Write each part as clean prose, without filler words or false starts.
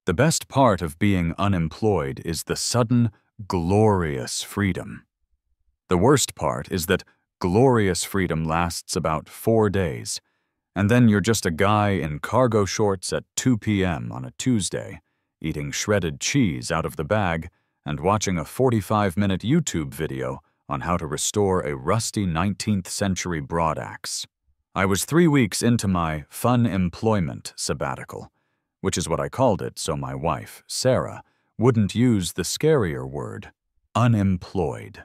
The best part of being unemployed is the sudden, glorious freedom. The worst part is that glorious freedom lasts about 4 days, and then you're just a guy in cargo shorts at 2 p.m. on a Tuesday, eating shredded cheese out of the bag and watching a 45-minute YouTube video on how to restore a rusty 19th century broadaxe. I was 3 weeks into my fun employment sabbatical, which is what I called it so my wife, Sarah, wouldn't use the scarier word, unemployed.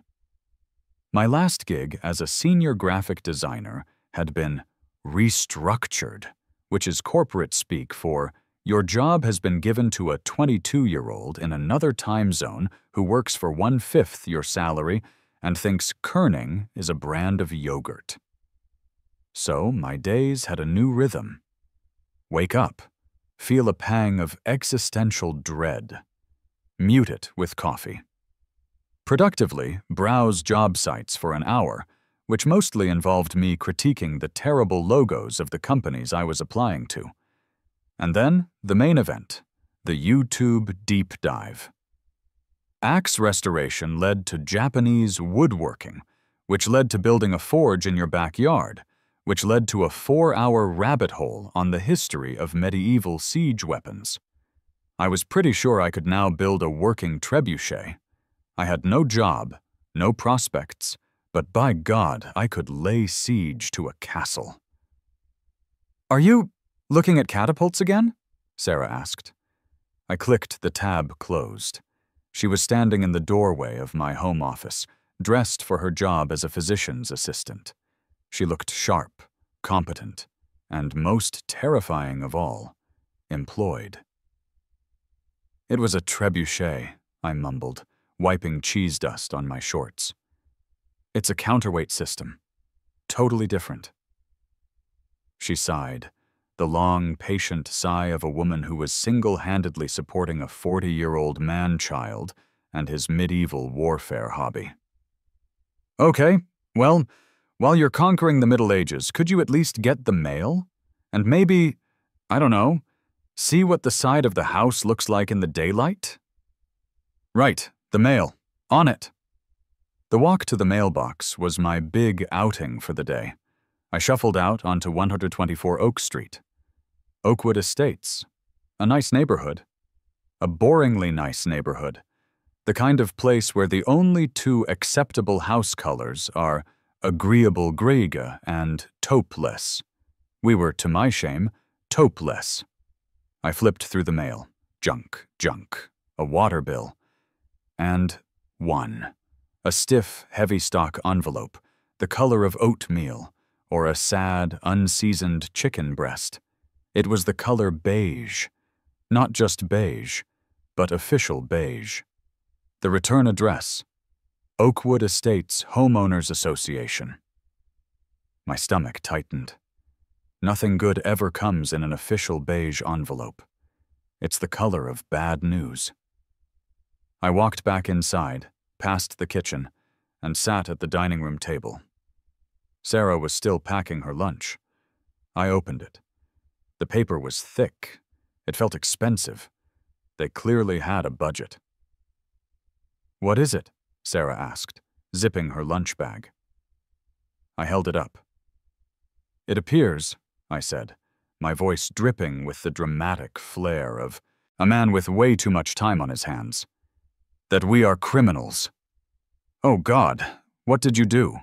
My last gig as a senior graphic designer had been restructured, which is corporate speak for your job has been given to a 22-year-old in another time zone who works for 1/5 your salary and thinks kerning is a brand of yogurt. So my days had a new rhythm. Wake up, feel a pang of existential dread. Mute it with coffee. Productively browse job sites for an hour, which mostly involved me critiquing the terrible logos of the companies I was applying to. And then the main event, the YouTube deep dive. Axe restoration led to Japanese woodworking, which led to building a forge in your backyard, which led to a 4-hour rabbit hole on the history of medieval siege weapons. I was pretty sure I could now build a working trebuchet. I had no job, no prospects, but by God, I could lay siege to a castle. "Are you looking at catapults again?" Sarah asked. I clicked the tab closed. She was standing in the doorway of my home office, dressed for her job as a physician's assistant. She looked sharp, competent, and most terrifying of all, employed. "It was a trebuchet," I mumbled, wiping cheese dust on my shorts. "It's a counterweight system. Totally different." She sighed, the long, patient sigh of a woman who was single-handedly supporting a 40-year-old man-child and his medieval warfare hobby. "Okay, well, while you're conquering the Middle Ages, could you at least get the mail? And maybe, I don't know, see what the side of the house looks like in the daylight?" "Right, the mail. On it." The walk to the mailbox was my big outing for the day. I shuffled out onto 124 Oak Street. Oakwood Estates. A nice neighborhood. A boringly nice neighborhood. The kind of place where the only two acceptable house colors are agreeable greige and taupeless. We were, to my shame, taupeless. I flipped through the mail. Junk, junk. A water bill. And one. A stiff, heavy stock envelope, the color of oatmeal, or a sad, unseasoned chicken breast. It was the color beige. Not just beige, but official beige. The return address, Oakwood Estates Homeowners Association. My stomach tightened. Nothing good ever comes in an official beige envelope. It's the color of bad news. I walked back inside, past the kitchen, and sat at the dining room table. Sarah was still packing her lunch. I opened it. The paper was thick. It felt expensive. They clearly had a budget. "What is it?" Sarah asked, zipping her lunch bag. I held it up. "It appears," I said, my voice dripping with the dramatic flair of a man with way too much time on his hands, "that we are criminals." "Oh God, what did you do?"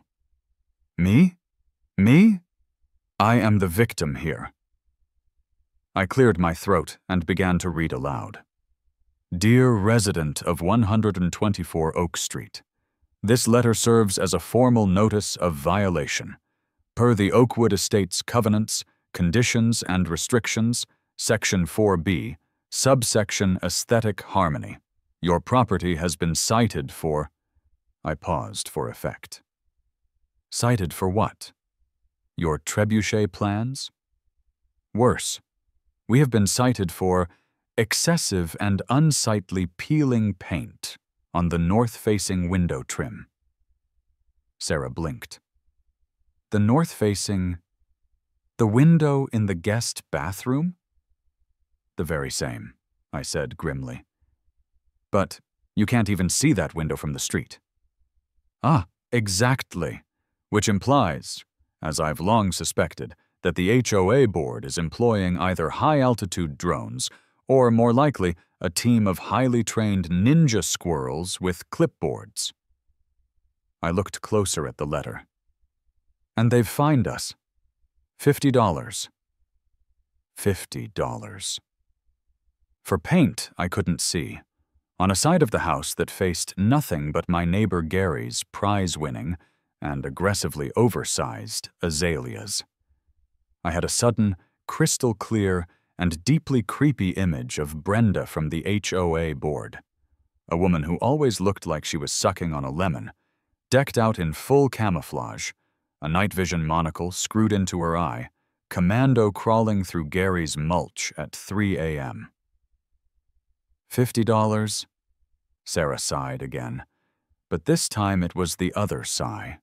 "Me? Me? I am the victim here." I cleared my throat and began to read aloud. "Dear resident of 124 Oak Street, this letter serves as a formal notice of violation. Per the Oakwood Estates Covenants, Conditions and Restrictions, Section 4B, Subsection Aesthetic Harmony, your property has been cited for—" I paused for effect. "Cited for what? Your trebuchet plans? Worse, we have been cited for excessive and unsightly peeling paint on the north-facing window trim." Sarah blinked. "The north-facing... the window in the guest bathroom?" "The very same," I said grimly. But you can't even see that window from the street. Ah, exactly. Which implies, as I've long suspected, that the HOA board is employing either high-altitude drones or, more likely, a team of highly trained ninja squirrels with clipboards. I looked closer at the letter. And they've fined us. $50. $50. For paint, I couldn't see. On a side of the house that faced nothing but my neighbor Gary's prize-winning and aggressively oversized azaleas. I had a sudden, crystal-clear, and deeply creepy image of Brenda from the HOA board, a woman who always looked like she was sucking on a lemon, decked out in full camouflage, a night vision monocle screwed into her eye, commando crawling through Gary's mulch at 3 a.m. $50? Sarah sighed again, but this time it was the other sigh.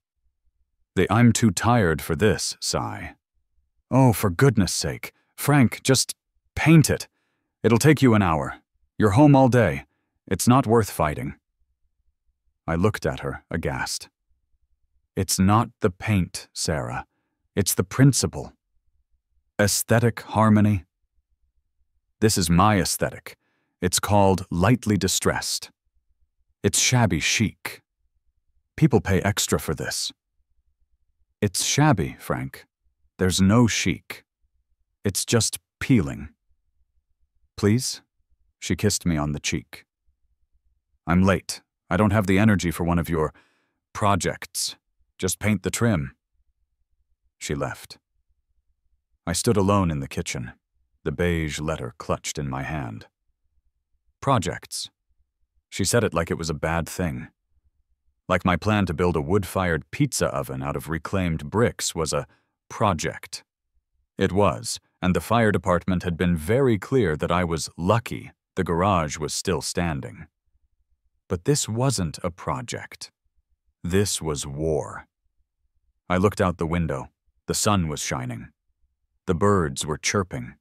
The "I'm too tired for this" sigh. Oh, for goodness sake, Frank, just paint it. It'll take you an hour. You're home all day. It's not worth fighting. I looked at her, aghast. It's not the paint, Sarah. It's the principle. Aesthetic harmony. This is my aesthetic. It's called lightly distressed. It's shabby chic. People pay extra for this. It's shabby, Frank. There's no chic. It's just peeling. Please? She kissed me on the cheek. I'm late. I don't have the energy for one of your projects. Just paint the trim. She left. I stood alone in the kitchen, the beige letter clutched in my hand. Projects. She said it like it was a bad thing. Like my plan to build a wood-fired pizza oven out of reclaimed bricks was a project. It was, and the fire department had been very clear that I was lucky the garage was still standing. But this wasn't a project. This was war. I looked out the window. The sun was shining. The birds were chirping.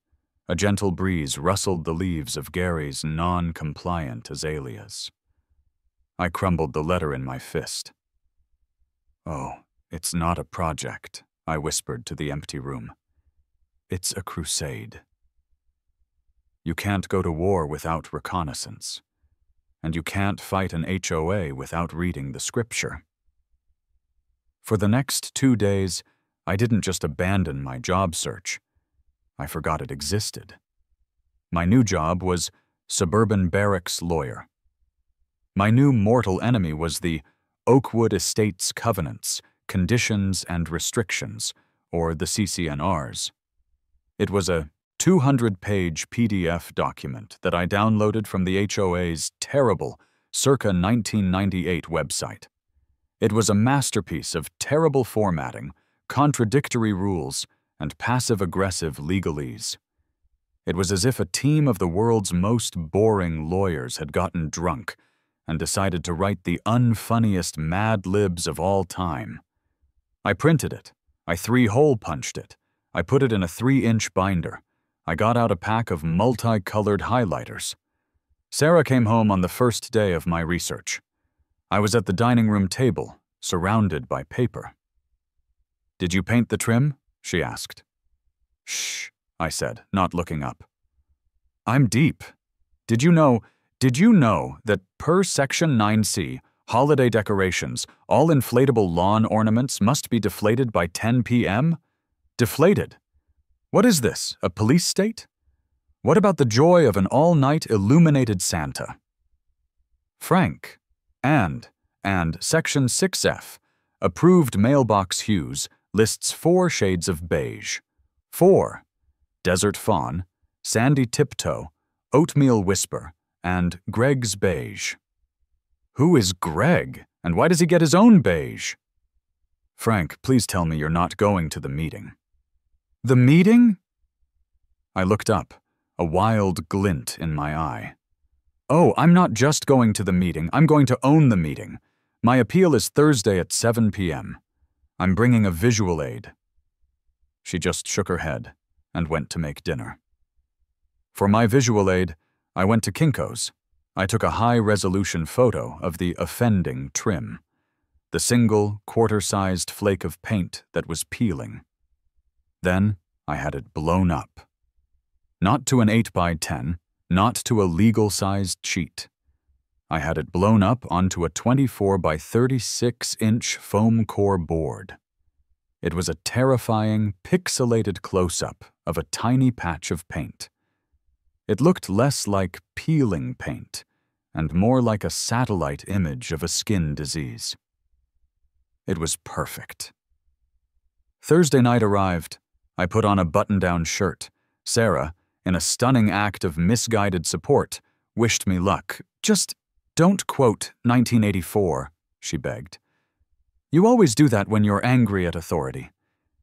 A gentle breeze rustled the leaves of Gary's non-compliant azaleas. I crumbled the letter in my fist. Oh, it's not a project, I whispered to the empty room. It's a crusade. You can't go to war without reconnaissance, and you can't fight an HOA without reading the scripture. For the next 2 days, I didn't just abandon my job search. I forgot it existed. My new job was suburban barracks lawyer. My new mortal enemy was the Oakwood Estates Covenants, Conditions and Restrictions, or the CCNRs. It was a 200-page PDF document that I downloaded from the HOA's terrible, circa 1998 website. It was a masterpiece of terrible formatting, contradictory rules, and passive-aggressive legalese. It was as if a team of the world's most boring lawyers had gotten drunk and decided to write the unfunniest Mad Libs of all time. I printed it. I 3-hole punched it. I put it in a 3-inch binder. I got out a pack of multicolored highlighters. Sarah came home on the first day of my research. I was at the dining room table, surrounded by paper. "Did you paint the trim?" she asked. "Shh," I said, not looking up. "I'm deep. Did you know that per Section 9C, holiday decorations, all inflatable lawn ornaments must be deflated by 10 p.m.? Deflated. What is this, a police state? What about the joy of an all-night illuminated Santa?" Frank, and Section 6F, approved mailbox hues, lists 4 shades of beige. 4. Desert Fawn, Sandy Tiptoe, Oatmeal Whisper, and Greg's Beige. Who is Greg, and why does he get his own beige? Frank, please tell me you're not going to the meeting. The meeting? I looked up, a wild glint in my eye. Oh, I'm not just going to the meeting, I'm going to own the meeting. My appeal is Thursday at 7 p.m. I'm bringing a visual aid. She just shook her head and went to make dinner. For my visual aid, I went to Kinko's. I took a high-resolution photo of the offending trim, the single, quarter-sized flake of paint that was peeling. Then I had it blown up. Not to an 8x10, not to a legal-sized sheet. I had it blown up onto a 24x36-inch foam core board. It was a terrifying, pixelated close-up of a tiny patch of paint. It looked less like peeling paint and more like a satellite image of a skin disease. It was perfect. Thursday night arrived. I put on a button-down shirt. Sarah, in a stunning act of misguided support, wished me luck. "Just don't quote 1984, she begged. "You always do that when you're angry at authority.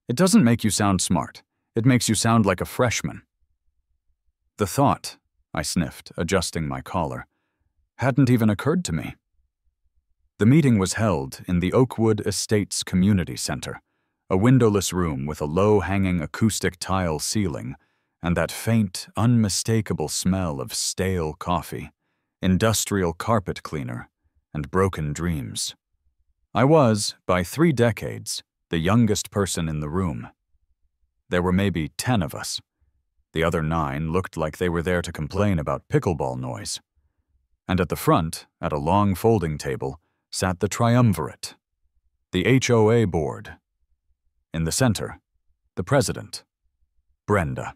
It doesn't make you sound smart. It makes you sound like a freshman." The thought, I sniffed, adjusting my collar, hadn't even occurred to me. The meeting was held in the Oakwood Estates Community Center, a windowless room with a low-hanging acoustic tile ceiling and that faint, unmistakable smell of stale coffee, industrial carpet cleaner, and broken dreams. I was, by 3 decades, the youngest person in the room. There were maybe 10 of us. The other 9 looked like they were there to complain about pickleball noise. And at the front, at a long folding table, sat the triumvirate, the HOA board. In the center, the president, Brenda.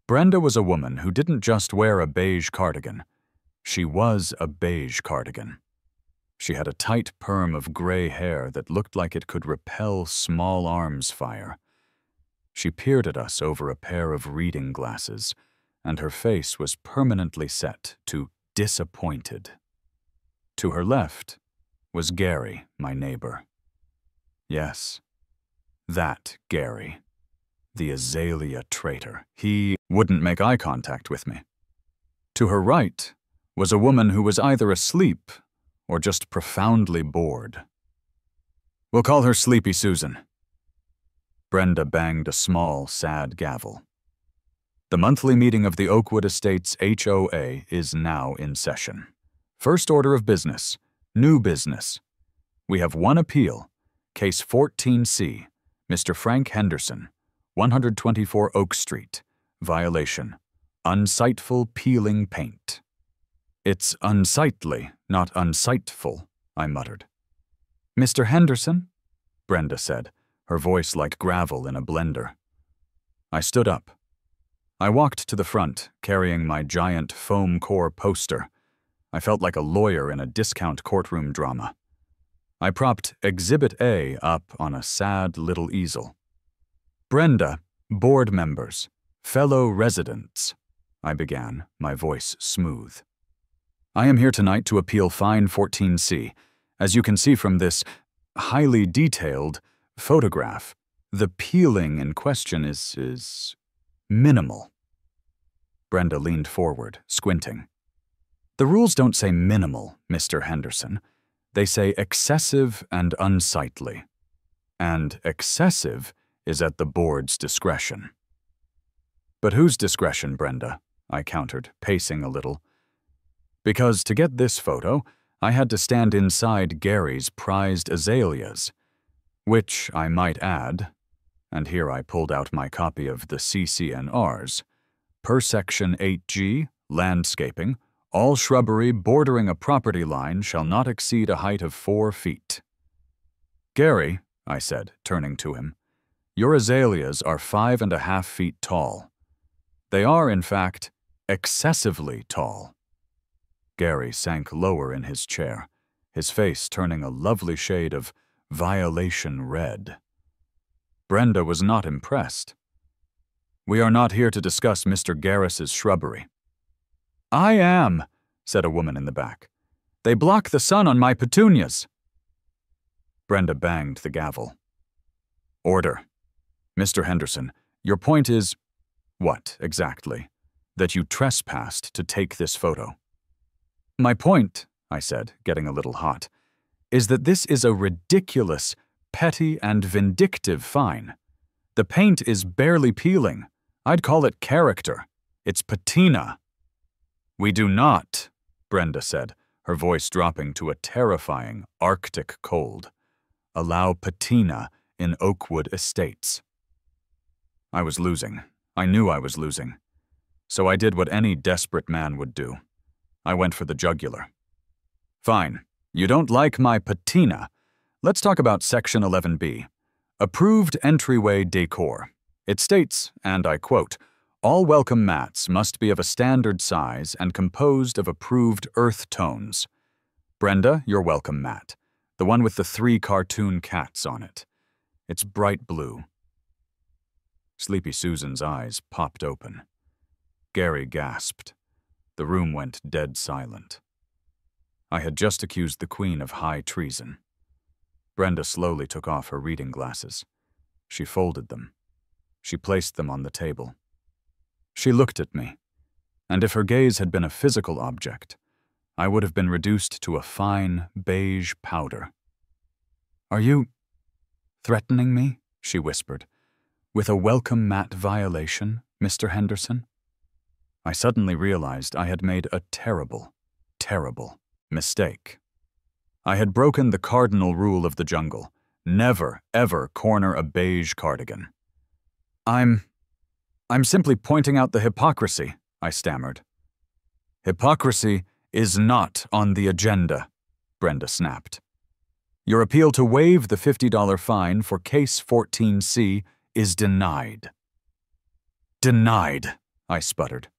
Brenda was a woman who didn't just wear a beige cardigan. She was a beige cardigan. She had a tight perm of gray hair that looked like it could repel small arms fire. She peered at us over a pair of reading glasses, and her face was permanently set to disappointed. To her left was Gary, my neighbor. Yes, that Gary, the azalea traitor. He wouldn't make eye contact with me. To her right was a woman who was either asleep or just profoundly bored. "We'll call her Sleepy Susan." Brenda banged a small, sad gavel. The monthly meeting of the Oakwood Estates HOA is now in session. First order of business, new business. We have one appeal, Case 14C, Mr. Frank Henderson, 124 Oak Street, violation, unsightful peeling paint. "It's unsightly, not unsightful," I muttered. "Mr. Henderson?" Brenda said, her voice like gravel in a blender. I stood up. I walked to the front, carrying my giant foam core poster. I felt like a lawyer in a discount courtroom drama. I propped Exhibit A up on a sad little easel. "Brenda, board members, fellow residents," I began, my voice smooth. "I am here tonight to appeal Fine 14C. As you can see from this highly detailed photograph, the peeling in question is minimal." Brenda leaned forward, squinting. "The rules don't say minimal, Mr. Henderson. They say excessive and unsightly. And excessive is at the board's discretion." "But whose discretion, Brenda?" I countered, pacing a little. Because to get this photo, I had to stand inside Gary's prized azaleas, which, I might add, and here I pulled out my copy of the CC&Rs, per section 8G, landscaping, all shrubbery bordering a property line shall not exceed a height of 4 feet. "Gary," I said, turning to him, "your azaleas are 5.5 feet tall. They are, in fact, excessively tall." Gary sank lower in his chair, his face turning a lovely shade of violation red. Brenda was not impressed. "We are not here to discuss Mr. Garris's shrubbery." "I am," said a woman in the back. "They block the sun on my petunias." Brenda banged the gavel. "Order. Mr. Henderson, your point is—" "What, exactly?" "That you trespassed to take this photo." "My point," I said, getting a little hot, "is that this is a ridiculous, petty, and vindictive fine. The paint is barely peeling. I'd call it character. It's patina." "We do not," Brenda said, her voice dropping to a terrifying Arctic cold, "allow patina in Oakwood Estates." I was losing. I knew I was losing. So I did what any desperate man would do. I went for the jugular. "Fine. You don't like my patina. Let's talk about Section 11B. Approved entryway decor. It states, and I quote, 'All welcome mats must be of a standard size and composed of approved earth tones.' Brenda, your welcome mat. The one with the 3 cartoon cats on it. It's bright blue." Sleepy Susan's eyes popped open. Gary gasped. The room went dead silent. I had just accused the Queen of high treason. Brenda slowly took off her reading glasses. She folded them. She placed them on the table. She looked at me, and if her gaze had been a physical object, I would have been reduced to a fine beige powder. "Are you threatening me?" she whispered. "With a welcome mat violation, Mr. Henderson?" I suddenly realized I had made a terrible, terrible mistake. I had broken the cardinal rule of the jungle: never, ever corner a beige cardigan. I'm simply pointing out the hypocrisy," I stammered. "Hypocrisy is not on the agenda," Brenda snapped. "Your appeal to waive the $50 fine for Case 14C is denied." "Denied," I sputtered.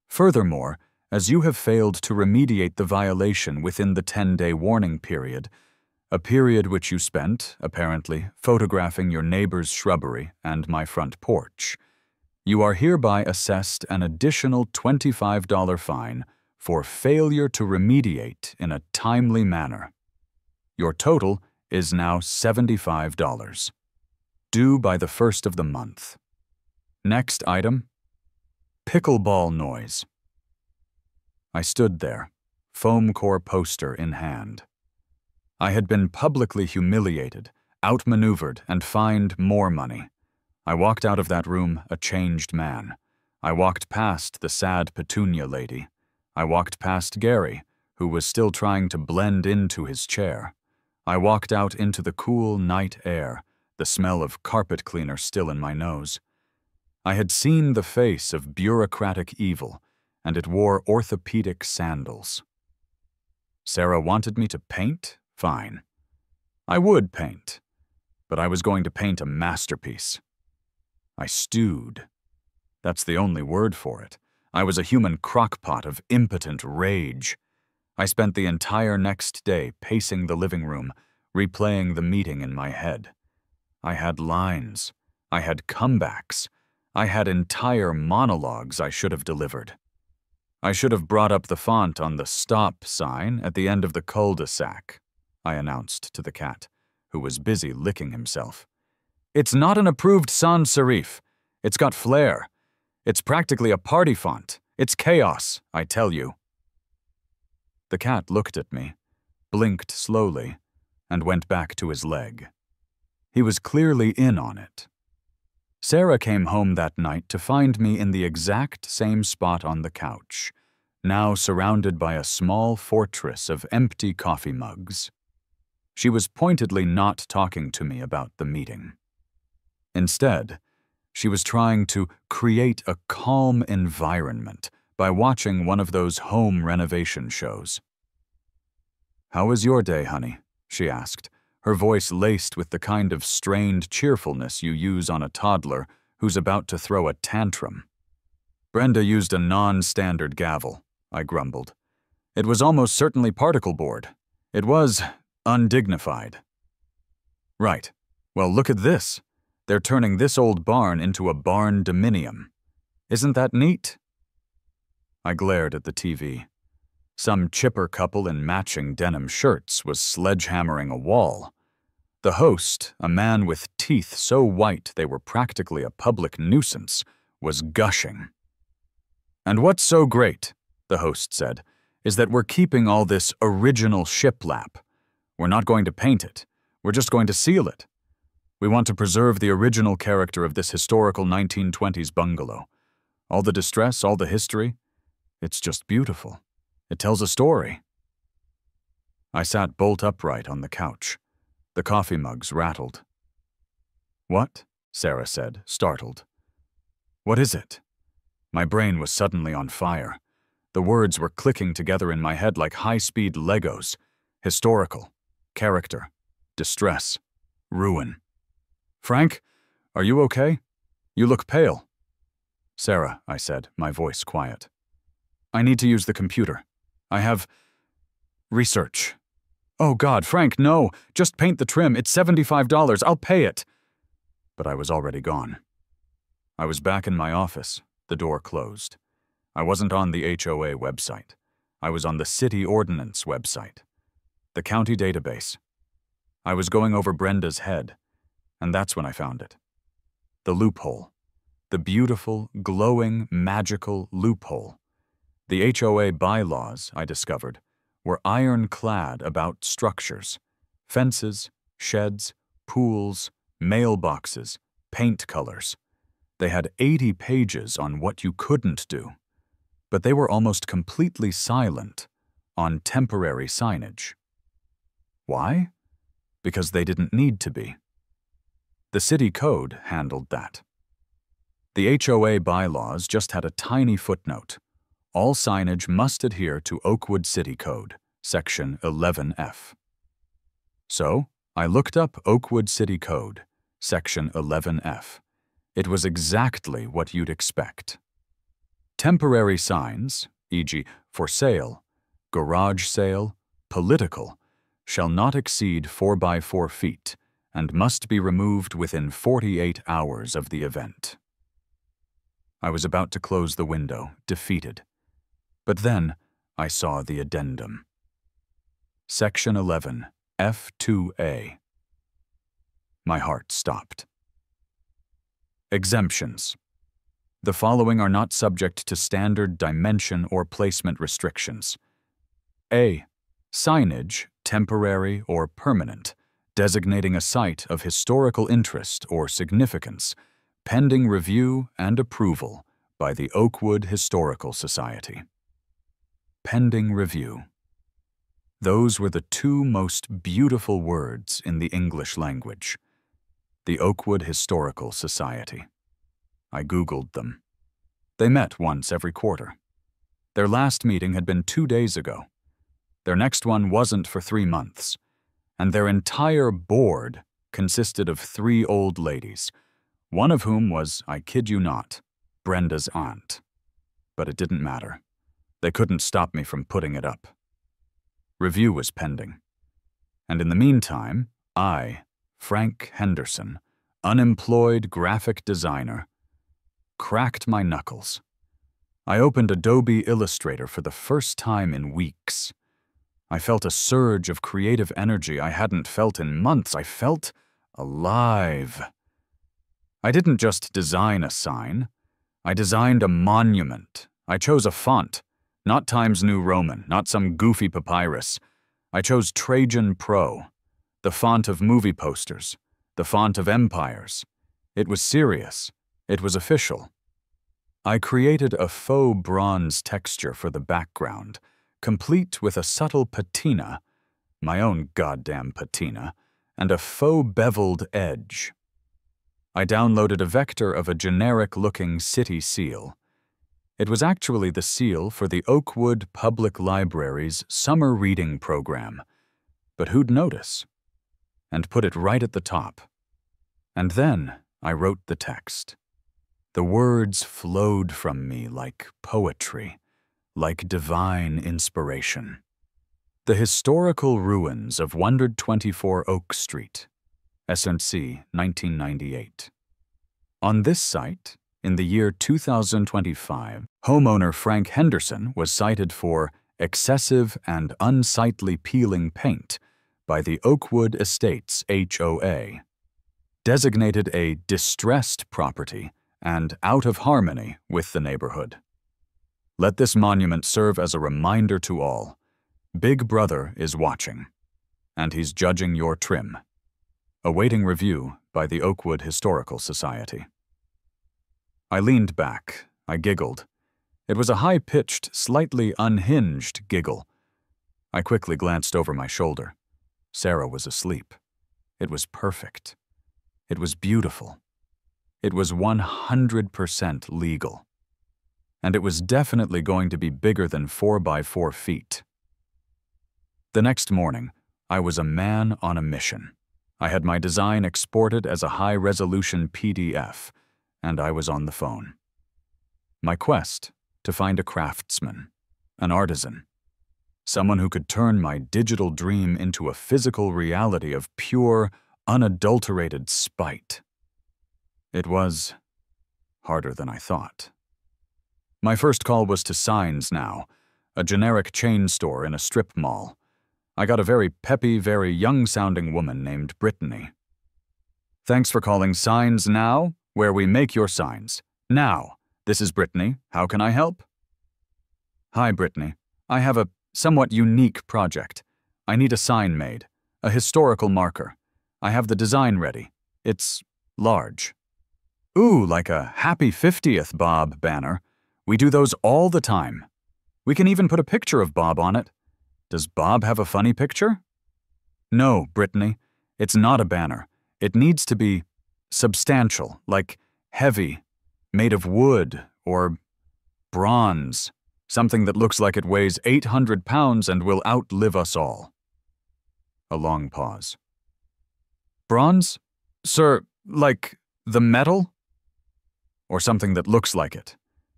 "Furthermore, as you have failed to remediate the violation within the 10-day warning period, a period which you spent, apparently, photographing your neighbor's shrubbery and my front porch, you are hereby assessed an additional $25 fine for failure to remediate in a timely manner. Your total is now $75, due by the 1st of the month. Next item, pickleball noise." I stood there, foam core poster in hand. I had been publicly humiliated, outmaneuvered, and fined more money. I walked out of that room a changed man. I walked past the sad Petunia lady. I walked past Gary, who was still trying to blend into his chair. I walked out into the cool night air, the smell of carpet cleaner still in my nose. I had seen the face of bureaucratic evil, and it wore orthopedic sandals. Sarah wanted me to paint? Fine. I would paint, but I was going to paint a masterpiece. I stewed. That's the only word for it. I was a human crockpot of impotent rage. I spent the entire next day pacing the living room, replaying the meeting in my head. I had lines. I had comebacks. I had entire monologues I should have delivered. I should have brought up the font on the stop sign at the end of the cul-de-sac, I announced to the cat, who was busy licking himself. "It's not an approved sans serif. It's got flair. It's practically a party font. It's chaos, I tell you." The cat looked at me, blinked slowly, and went back to his leg. He was clearly in on it. Sarah came home that night to find me in the exact same spot on the couch, now surrounded by a small fortress of empty coffee mugs. She was pointedly not talking to me about the meeting. Instead, she was trying to create a calm environment by watching one of those home renovation shows. "How was your day, honey?" she asked, her voice laced with the kind of strained cheerfulness you use on a toddler who's about to throw a tantrum. "Brenda used a non-standard gavel," I grumbled. "It was almost certainly particle board. It was undignified." "Right. Well, look at this. They're turning this old barn into a barn dominium. Isn't that neat?" I glared at the TV. Some chipper couple in matching denim shirts was sledgehammering a wall. The host, a man with teeth so white they were practically a public nuisance, was gushing. "And what's so great," the host said, "is that we're keeping all this original shiplap. We're not going to paint it. We're just going to seal it. We want to preserve the original character of this historical 1920s bungalow. All the distress, all the history. It's just beautiful. It tells a story. I sat bolt upright on the couch. The coffee mugs rattled. What? Sarah said, startled. What is it? My brain was suddenly on fire. The words were clicking together in my head like high-speed Legos. Historical, character, distress, ruin. Frank, are you okay? You look pale. Sarah, I said, my voice quiet. I need to use the computer. I have research. Oh God, Frank, no. Just paint the trim. It's $75. I'll pay it. But I was already gone. I was back in my office, the door closed. I wasn't on the HOA website. I was on the city ordinance website. The county database. I was going over Brenda's head, and that's when I found it. The loophole. The beautiful, glowing, magical loophole. The HOA bylaws, I discovered, were ironclad about structures. Fences, sheds, pools, mailboxes, paint colors. They had 80 pages on what you couldn't do, but they were almost completely silent on temporary signage. Why? Because they didn't need to be. The city code handled that. The HOA bylaws just had a tiny footnote. All signage must adhere to Oakwood City Code, Section 11F. So, I looked up Oakwood City Code, Section 11F. It was exactly what you'd expect. Temporary signs, e.g., for sale, garage sale, political, shall not exceed 4 by 4 feet and must be removed within 48 hours of the event. I was about to close the window, defeated. But then I saw the addendum. Section 11, F2A. My heart stopped. Exemptions. The following are not subject to standard dimension or placement restrictions. A. Signage, temporary or permanent, designating a site of historical interest or significance, pending review and approval by the Oakwood Historical Society. Pending review. Those were the two most beautiful words in the English language. The Oakwood Historical Society. I Googled them. They met once every quarter. Their last meeting had been 2 days ago. Their next one wasn't for 3 months. And their entire board consisted of 3 old ladies, one of whom was, I kid you not, Brenda's aunt. But it didn't matter. They couldn't stop me from putting it up. Review was pending. And in the meantime, I, Frank Henderson, unemployed graphic designer, cracked my knuckles. I opened Adobe Illustrator for the first time in weeks. I felt a surge of creative energy I hadn't felt in months. I felt alive. I didn't just design a sign. I designed a monument. I chose a font, not Times New Roman, not some goofy papyrus. I chose Trajan Pro, the font of movie posters, the font of empires. It was serious. It was official. I created a faux bronze texture for the background, complete with a subtle patina, my own goddamn patina, and a faux beveled edge. I downloaded a vector of a generic-looking city seal. It was actually the seal for the Oakwood Public Library's summer reading program, but who'd notice? And put it right at the top. And then I wrote the text. The words flowed from me like poetry, like divine inspiration. The historical ruins of 124 Oak Street, SNC, 1998. On this site, in the year 2025, homeowner Frank Henderson was cited for excessive and unsightly peeling paint by the Oakwood Estates HOA, designated a distressed property and out of harmony with the neighborhood. Let this monument serve as a reminder to all. Big Brother is watching, and he's judging your trim. Awaiting review by the Oakwood Historical Society. I leaned back. I giggled. It was a high-pitched, slightly unhinged giggle. I quickly glanced over my shoulder. Sarah was asleep. It was perfect. It was beautiful. It was 100% legal. And it was definitely going to be bigger than 4 by 4 feet. The next morning, I was a man on a mission. I had my design exported as a high-resolution PDF, and I was on the phone. My quest to find a craftsman, an artisan, someone who could turn my digital dream into a physical reality of pure, unadulterated spite. It was harder than I thought. My first call was to Signs Now, a generic chain store in a strip mall. I got a very peppy, very young-sounding woman named Brittany. "Thanks for calling Signs Now, where we make your signs. Now, this is Brittany. How can I help?" "Hi, Brittany. I have a somewhat unique project. I need a sign made, a historical marker. I have the design ready. It's large." "Ooh, like a Happy 50th Bob banner. We do those all the time. We can even put a picture of Bob on it. Does Bob have a funny picture?" "No, Brittany. It's not a banner. It needs to be substantial, like heavy, made of wood or bronze, something that looks like it weighs 800 pounds and will outlive us all." A long pause. "Bronze? Sir, like the metal?" "Or something that looks like it.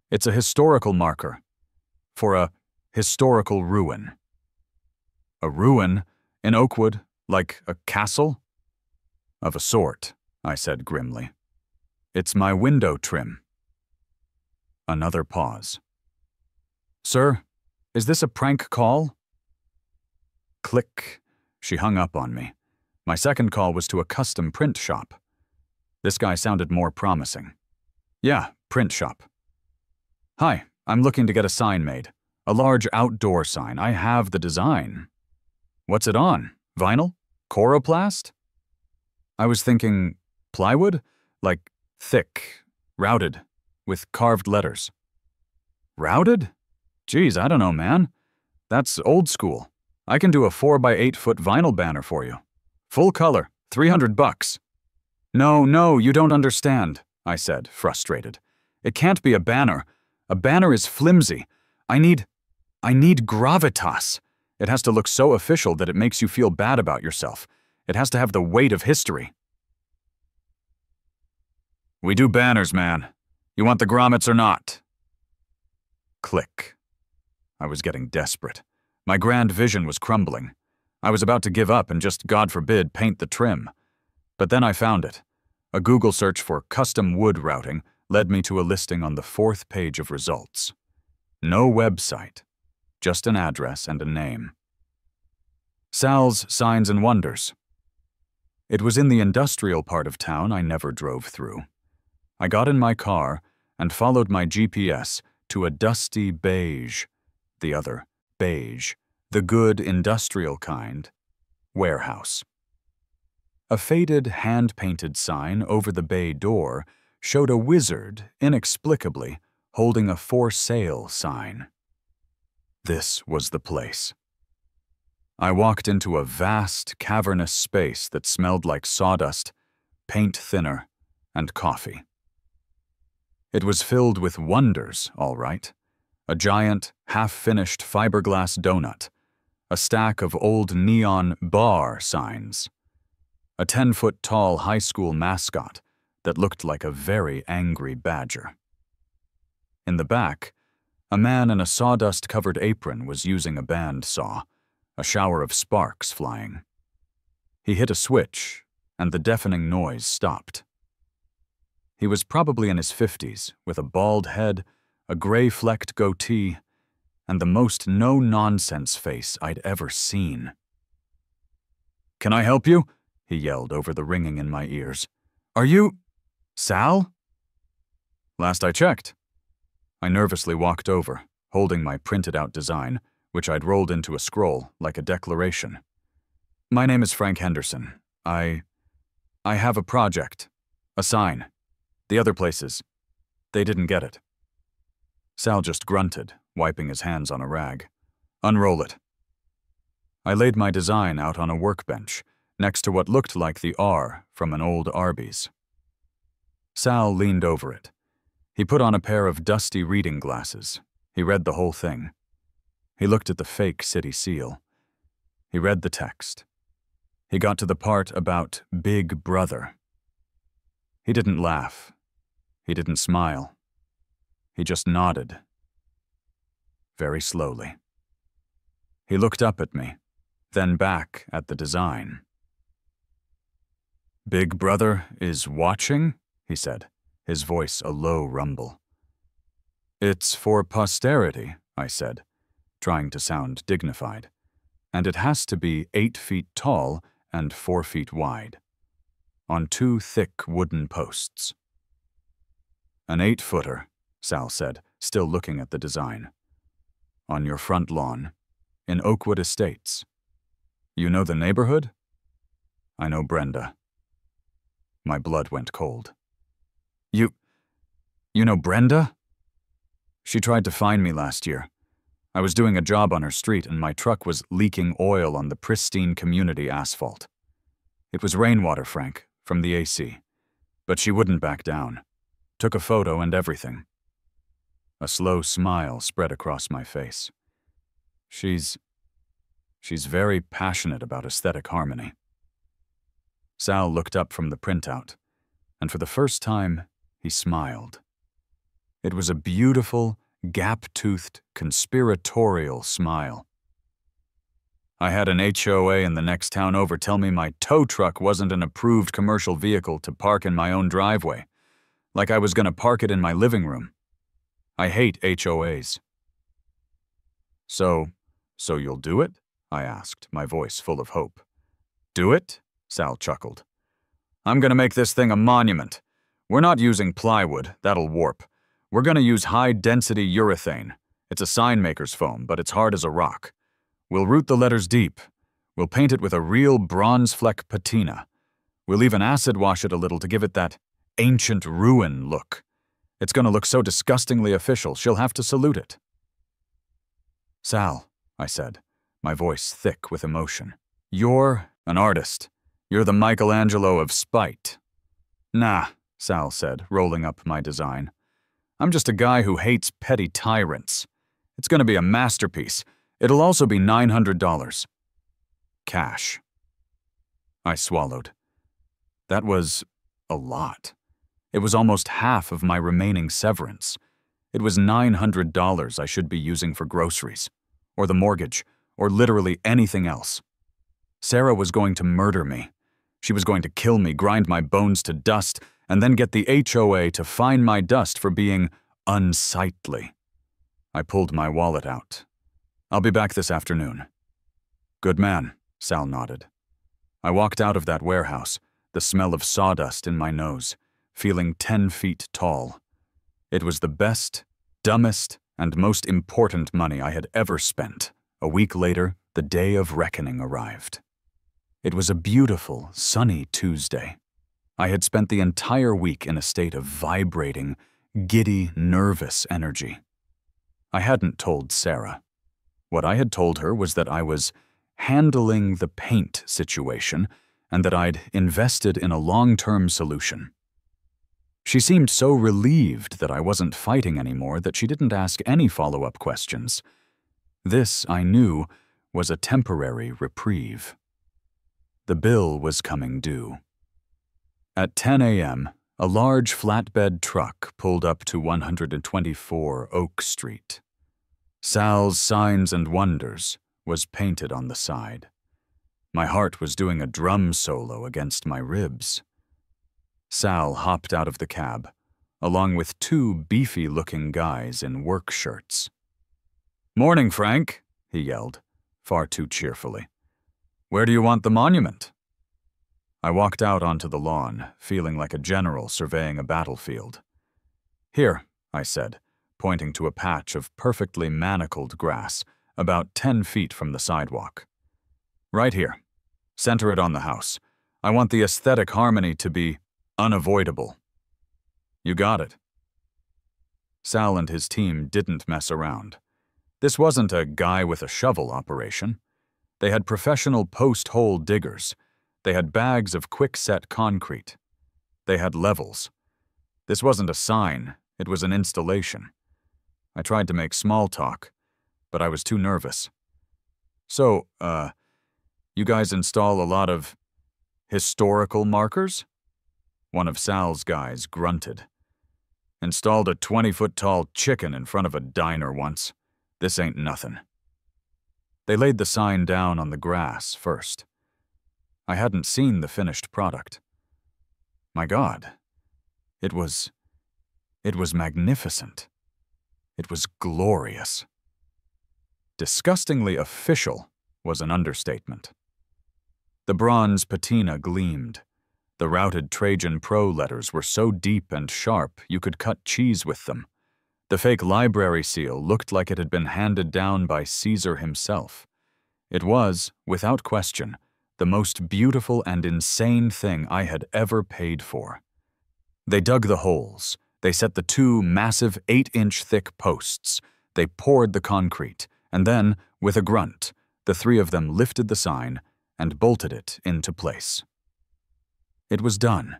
It's a historical marker. For a historical ruin." "A ruin? In Oakwood? Like a castle?" "Of a sort," I said grimly. "It's my window trim." Another pause. "Sir, is this a prank call?" Click. She hung up on me. My second call was to a custom print shop. This guy sounded more promising. "Yeah, print shop." "Hi, I'm looking to get a sign made. A large outdoor sign. I have the design." "What's it on? Vinyl? Coroplast?" I was thinking plywood? Like thick, routed, with carved letters. "Routed? Geez, I don't know, man. That's old school. I can do a 4 by 8 foot vinyl banner for you. Full color, $300. No, you don't understand," I said, frustrated. "It can't be a banner. A banner is flimsy. I need gravitas. It has to look so official that it makes you feel bad about yourself. It has to have the weight of history." "We do banners, man. You want the grommets or not?" Click. I was getting desperate. My grand vision was crumbling. I was about to give up and just, God forbid, paint the trim. But then I found it. A Google search for custom wood routing led me to a listing on the 4th page of results. No website, just an address and a name. Sal's Signs and Wonders. It was in the industrial part of town I never drove through. I got in my car and followed my GPS to a dusty beige, the other beige, the good industrial kind, warehouse. A faded hand-painted sign over the bay door showed a wizard, inexplicably, holding a "for sale" sign. This was the place. I walked into a vast, cavernous space that smelled like sawdust, paint thinner, and coffee. It was filled with wonders, all right. A giant, half-finished fiberglass donut, a stack of old neon bar signs, a 10-foot-tall high school mascot that looked like a very angry badger. In the back, a man in a sawdust-covered apron was using a band saw, a shower of sparks flying. He hit a switch, and the deafening noise stopped. He was probably in his 50s, with a bald head, a gray-flecked goatee, and the most no-nonsense face I'd ever seen. "Can I help you?" he yelled over the ringing in my ears. "Are you Sal?" "Last I checked." I nervously walked over, holding my printed-out design, which I'd rolled into a scroll like a declaration. "My name is Frank Henderson. I have a project. A sign. The other places, they didn't get it." Sal just grunted, wiping his hands on a rag. Unroll it. I laid my design out on a workbench, next to what looked like the R from an old Arby's. Sal leaned over it. He put on a pair of dusty reading glasses. He read the whole thing. He looked at the fake city seal. He read the text. He got to the part about Big Brother. He didn't laugh. He didn't smile. He just nodded. Very slowly. He looked up at me, then back at the design. Big Brother is watching, he said, his voice a low rumble. It's for posterity, I said, trying to sound dignified. And it has to be 8 feet tall and 4 feet wide, on 2 thick wooden posts. An 8-footer, Sal said, still looking at the design. On your front lawn, in Oakwood Estates. You know the neighborhood? I know Brenda. My blood went cold. You know Brenda? She tried to find me last year. I was doing a job on her street and my truck was leaking oil on the pristine community asphalt. It was rainwater, Frank, from the AC. But she wouldn't back down. Took a photo and everything. A slow smile spread across my face. She's very passionate about aesthetic harmony. Sal looked up from the printout, and for the first time, he smiled. It was a beautiful, gap-toothed, conspiratorial smile. I had an HOA in the next town over tell me my tow truck wasn't an approved commercial vehicle to park in my own driveway, like I was going to park it in my living room. I hate HOAs. So you'll do it? I asked, my voice full of hope. Do it? Sal chuckled. I'm going to make this thing a monument. We're not using plywood, that'll warp. We're going to use high-density urethane. It's a sign-maker's foam, but it's hard as a rock. We'll root the letters deep. We'll paint it with a real bronze fleck patina. We'll even acid wash it a little to give it that ancient ruin look. It's going to look so disgustingly official, she'll have to salute it. Sal, I said, my voice thick with emotion. You're an artist. You're the Michelangelo of spite. Nah, Sal said, rolling up my design. I'm just a guy who hates petty tyrants. It's going to be a masterpiece. It'll also be $900. Cash. I swallowed. That was a lot. It was almost half of my remaining severance. It was $900 I should be using for groceries, or the mortgage, or literally anything else. Sarah was going to murder me. She was going to kill me, grind my bones to dust, and then get the HOA to fine my dust for being unsightly. I pulled my wallet out. I'll be back this afternoon. Good man, Sal nodded. I walked out of that warehouse, the smell of sawdust in my nose, feeling 10 feet tall. It was the best, dumbest, and most important money I had ever spent. A week later, the day of reckoning arrived. It was a beautiful, sunny Tuesday. I had spent the entire week in a state of vibrating, giddy, nervous energy. I hadn't told Sarah. What I had told her was that I was handling the paint situation and that I'd invested in a long-term solution. She seemed so relieved that I wasn't fighting anymore that she didn't ask any follow-up questions. This, I knew, was a temporary reprieve. The bill was coming due. At 10 a.m., a large flatbed truck pulled up to 124 Oak Street. Sal's Signs and Wonders was painted on the side. My heart was doing a drum solo against my ribs. Sal hopped out of the cab, along with 2 beefy-looking guys in work shirts. "Morning, Frank," he yelled, far too cheerfully. "Where do you want the monument?" I walked out onto the lawn, feeling like a general surveying a battlefield. "Here," I said, pointing to a patch of perfectly manacled grass, about 10 feet from the sidewalk. "Right here. Center it on the house. I want the aesthetic harmony to be unavoidable." "You got it." Sal and his team didn't mess around. This wasn't a guy with a shovel operation. They had professional post-hole diggers. They had bags of quick-set concrete. They had levels. This wasn't a sign, it was an installation. I tried to make small talk, but I was too nervous. So, you guys install a lot of historical markers? One of Sal's guys grunted. Installed a 20-foot-tall chicken in front of a diner once. This ain't nothing. They laid the sign down on the grass first. I hadn't seen the finished product. My God, it was magnificent. It was glorious. Disgustingly official was an understatement. The bronze patina gleamed. The routed Trajan Pro letters were so deep and sharp you could cut cheese with them. The fake library seal looked like it had been handed down by Caesar himself. It was, without question, the most beautiful and insane thing I had ever paid for. They dug the holes. They set the 2 massive 8-inch thick posts. They poured the concrete, and then, with a grunt, the 3 of them lifted the sign and bolted it into place. It was done.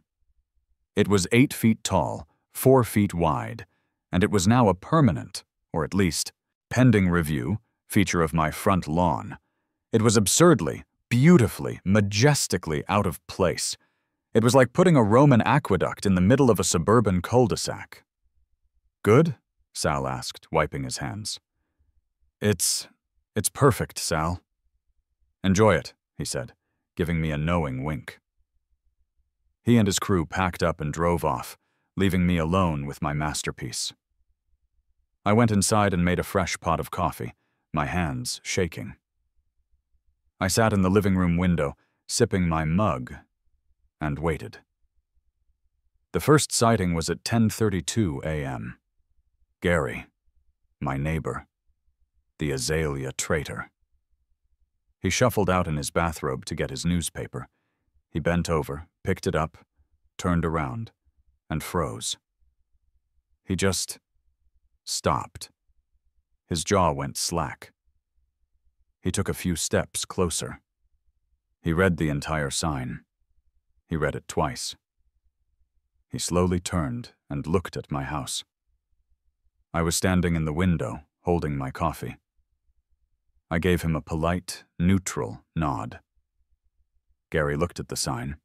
It was 8 feet tall, 4 feet wide, and it was now a permanent, or at least, pending review, feature of my front lawn. It was absurdly, beautifully, majestically out of place. It was like putting a Roman aqueduct in the middle of a suburban cul-de-sac. Good? Sal asked, wiping his hands. It's perfect, Sal. Enjoy it, he said, giving me a knowing wink. He and his crew packed up and drove off, leaving me alone with my masterpiece. I went inside and made a fresh pot of coffee, my hands shaking. I sat in the living room window, sipping my mug, and waited. The first sighting was at 10:32 a.m. Gary, my neighbor, the Azalea traitor. He shuffled out in his bathrobe to get his newspaper. He bent over, picked it up, turned around, and froze. He just stopped. His jaw went slack. He took a few steps closer. He read the entire sign. He read it twice. He slowly turned and looked at my house. I was standing in the window, holding my coffee. I gave him a polite, neutral nod. Gary looked at the sign.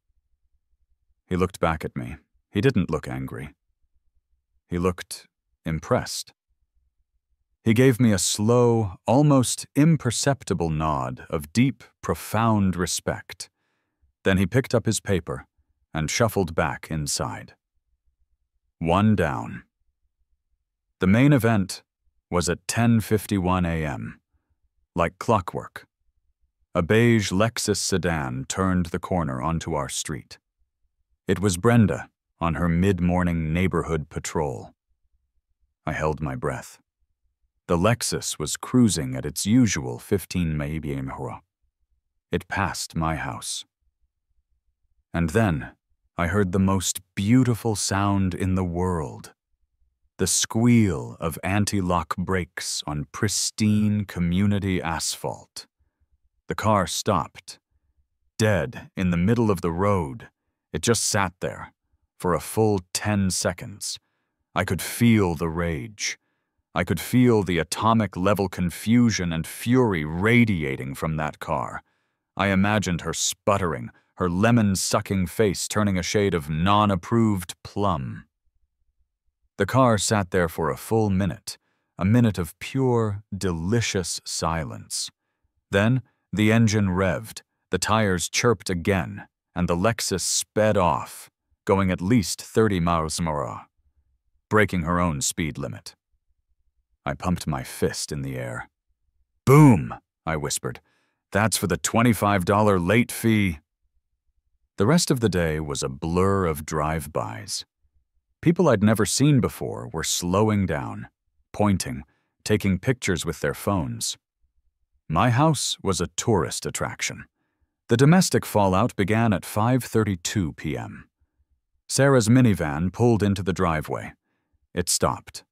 He looked back at me. He didn't look angry. He looked impressed. He gave me a slow, almost imperceptible nod of deep, profound respect. Then he picked up his paper and shuffled back inside. 1 down. The main event was at 10:51 a.m. Like clockwork. A beige Lexus sedan turned the corner onto our street. It was Brenda on her mid-morning neighborhood patrol. I held my breath. The Lexus was cruising at its usual 15 mph. It passed my house. And then I heard the most beautiful sound in the world. The squeal of anti-lock brakes on pristine community asphalt. The car stopped, dead in the middle of the road. It just sat there for a full 10 seconds. I could feel the rage. I could feel the atomic-level confusion and fury radiating from that car. I imagined her sputtering, her lemon-sucking face turning a shade of non-approved plum. The car sat there for a full minute, a minute of pure, delicious silence. Then, the engine revved, the tires chirped again, and the Lexus sped off, going at least 30 miles an hour, breaking her own speed limit. I pumped my fist in the air. "Boom!" I whispered. "That's for the $25 late fee." The rest of the day was a blur of drive-bys. People I'd never seen before were slowing down, pointing, taking pictures with their phones. My house was a tourist attraction. The domestic fallout began at 5:32 p.m. Sarah's minivan pulled into the driveway. It stopped.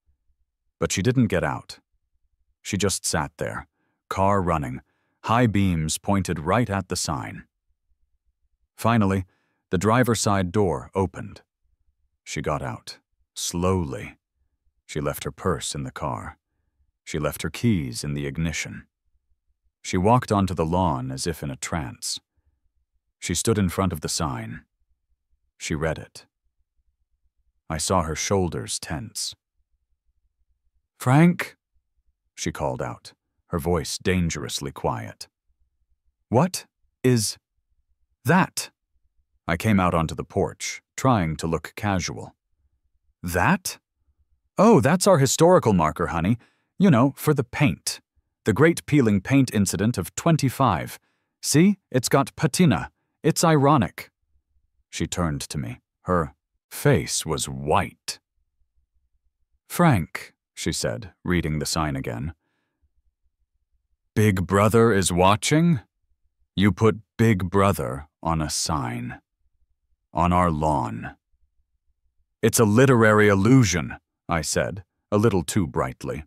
But she didn't get out. She just sat there, car running, high beams pointed right at the sign. Finally, the driver's side door opened. She got out, slowly. She left her purse in the car. She left her keys in the ignition. She walked onto the lawn as if in a trance. She stood in front of the sign. She read it. I saw her shoulders tense. "Frank," she called out, her voice dangerously quiet. "What is that?" I came out onto the porch, trying to look casual. "That? Oh, that's our historical marker, honey. You know, for the paint. The Great Peeling Paint Incident of 25. See, it's got patina. It's ironic." She turned to me. Her face was white. "Frank," she said, reading the sign again. "Big Brother is watching? You put Big Brother on a sign. On our lawn." "It's a literary illusion," I said, a little too brightly.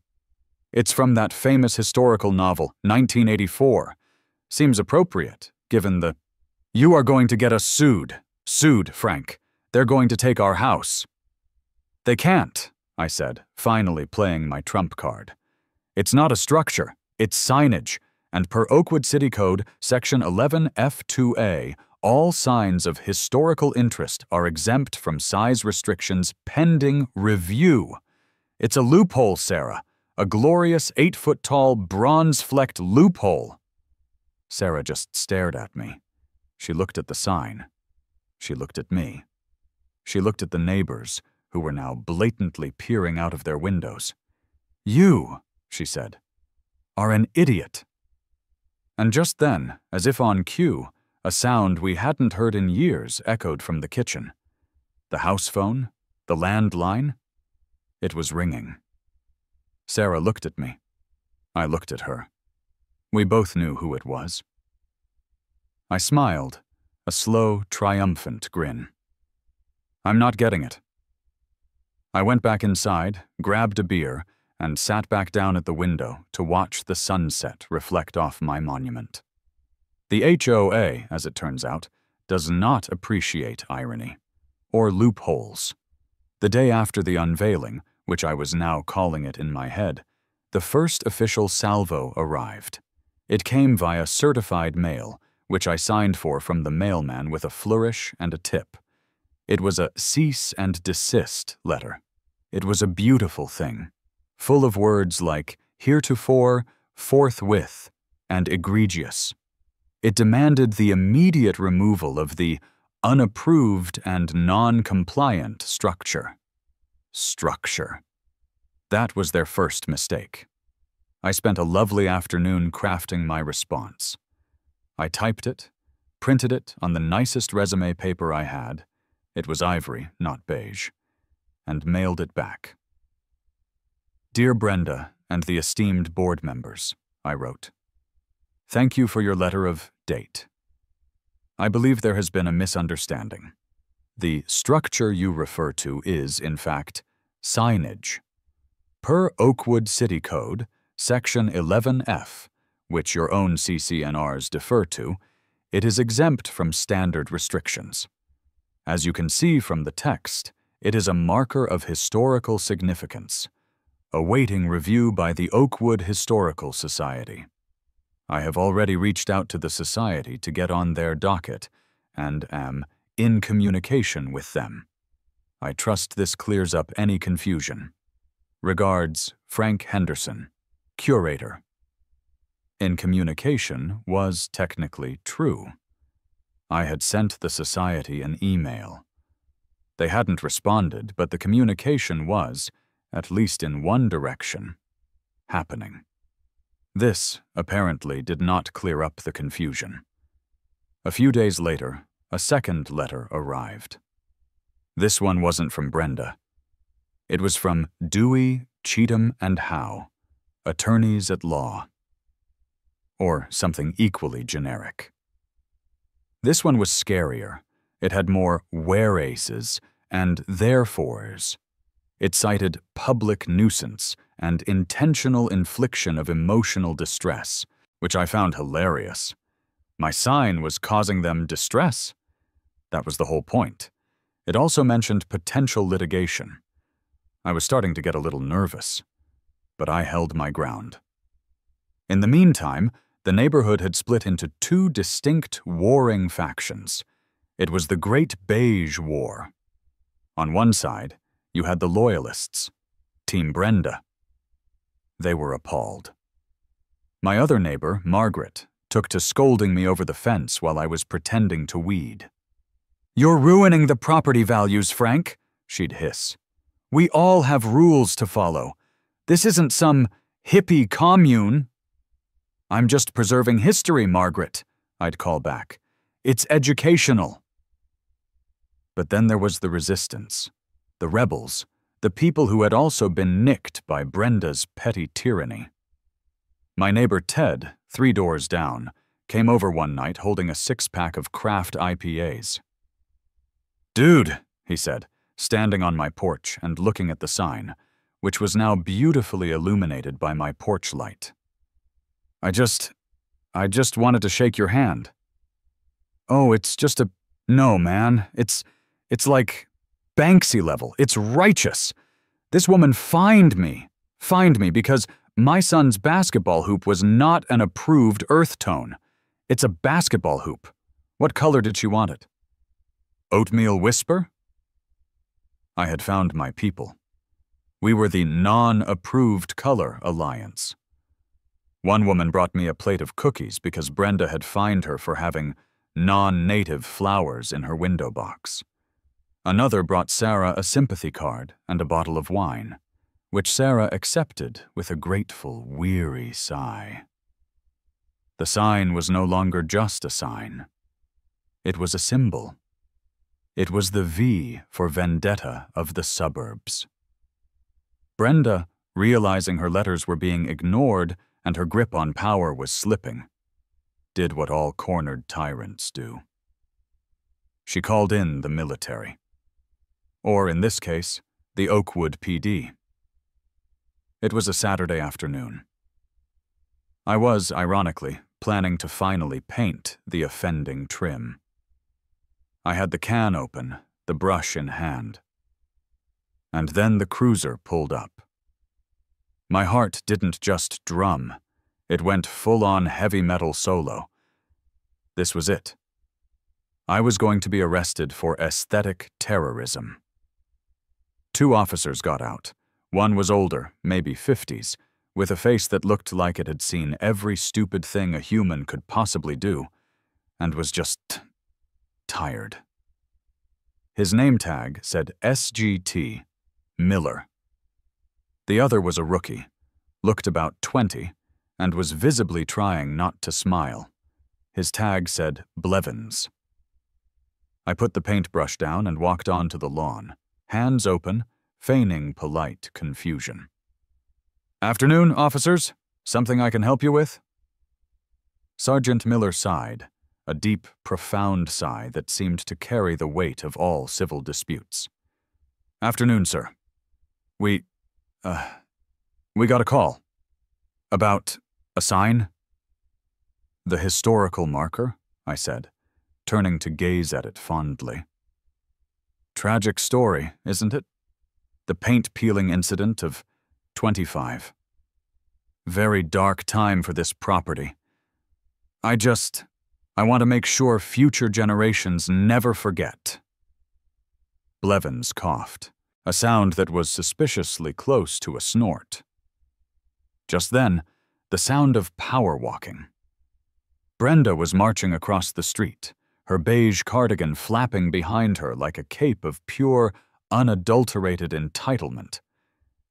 "It's from that famous historical novel, 1984. Seems appropriate, given the—" "You are going to get us sued. Sued, Frank. They're going to take our house." "They can't," I said, finally playing my trump card. "It's not a structure, it's signage, and per Oakwood City Code, Section 11F2A, all signs of historical interest are exempt from size restrictions pending review. It's a loophole, Sarah. A glorious 8-foot-tall, bronze-flecked loophole." Sarah just stared at me. She looked at the sign. She looked at me. She looked at the neighbors, who were now blatantly peering out of their windows. "You," she said, "are an idiot." And just then, as if on cue, a sound we hadn't heard in years echoed from the kitchen. The house phone? The landline? It was ringing. Sarah looked at me. I looked at her. We both knew who it was. I smiled, a slow, triumphant grin. "I'm not getting it." I went back inside, grabbed a beer, and sat back down at the window to watch the sunset reflect off my monument. The HOA, as it turns out, does not appreciate irony, or loopholes. The day after the unveiling, which I was now calling it in my head, the first official salvo arrived. It came via certified mail, which I signed for from the mailman with a flourish and a tip. It was a cease and desist letter. It was a beautiful thing, full of words like heretofore, forthwith, and egregious. It demanded the immediate removal of the unapproved and non-compliant structure. Structure. That was their first mistake. I spent a lovely afternoon crafting my response. I typed it, printed it on the nicest resume paper I had, it was ivory, not beige, and mailed it back. "Dear Brenda and the esteemed board members," I wrote. "Thank you for your letter of date. I believe there has been a misunderstanding. The structure you refer to is, in fact, signage. Per Oakwood City Code, Section 11F, which your own CCNRs defer to, it is exempt from standard restrictions. As you can see from the text, it is a marker of historical significance, awaiting review by the Oakwood Historical Society. I have already reached out to the Society to get on their docket and am in communication with them. I trust this clears up any confusion. Regards, Frank Henderson, Curator." In communication was technically true. I had sent the Society an email. They hadn't responded, but the communication was, at least in one direction, happening. This, apparently, did not clear up the confusion. A few days later, a second letter arrived. This one wasn't from Brenda. It was from Dewey, Cheatham, and Howe, attorneys at law. Or something equally generic. This one was scarier. It had more whereases and therefores. It cited public nuisance and intentional infliction of emotional distress, which I found hilarious. My sign was causing them distress. That was the whole point. It also mentioned potential litigation. I was starting to get a little nervous, but I held my ground. In the meantime, the neighborhood had split into two distinct warring factions. It was the Great Beige War. On one side, you had the Loyalists, Team Brenda. They were appalled. My other neighbor, Margaret, took to scolding me over the fence while I was pretending to weed. "You're ruining the property values, Frank," she'd hiss. "We all have rules to follow. This isn't some hippie commune." "I'm just preserving history, Margaret," I'd call back. "It's educational." But then there was the resistance, the rebels, the people who had also been nicked by Brenda's petty tyranny. My neighbor Ted, 3 doors down, came over one night holding a 6-pack of craft IPAs. "Dude," he said, standing on my porch and looking at the sign, which was now beautifully illuminated by my porch light. I just wanted to shake your hand." "Oh, it's just a... No, man, it's like Banksy level. It's righteous. This woman fined me because my son's basketball hoop was not an approved earth tone. It's a basketball hoop. What color did she want it?" "Oatmeal Whisper?" I had found my people. We were the Non-Approved Color Alliance. One woman brought me a plate of cookies because Brenda had fined her for having non-native flowers in her window box. Another brought Sarah a sympathy card and a bottle of wine, which Sarah accepted with a grateful, weary sigh. The sign was no longer just a sign. It was a symbol. It was the V for Vendetta of the suburbs. Brenda, realizing her letters were being ignored and her grip on power was slipping, did what all cornered tyrants do. She called in the military. Or, in this case, the Oakwood PD. It was a Saturday afternoon. I was, ironically, planning to finally paint the offending trim. I had the can open, the brush in hand. And then the cruiser pulled up. My heart didn't just drum, it went full-on heavy metal solo. This was it. I was going to be arrested for aesthetic terrorism. 2 officers got out. One was older, maybe 50s, with a face that looked like it had seen every stupid thing a human could possibly do, and was just tired. His name tag said SGT, Miller. The other was a rookie, looked about 20, and was visibly trying not to smile. His tag said Blevins. I put the paintbrush down and walked onto the lawn, hands open, feigning polite confusion. "Afternoon, officers. Something I can help you with?" Sergeant Miller sighed, a deep, profound sigh that seemed to carry the weight of all civil disputes. "Afternoon, sir. We got a call. About a sign?" "The historical marker?" I said, turning to gaze at it fondly. "Tragic story, isn't it? The paint-peeling incident of 25. Very dark time for this property. I want to make sure future generations never forget." Blevins coughed, a sound that was suspiciously close to a snort. Just then, the sound of power walking. Brenda was marching across the street, her beige cardigan flapping behind her like a cape of pure, unadulterated entitlement.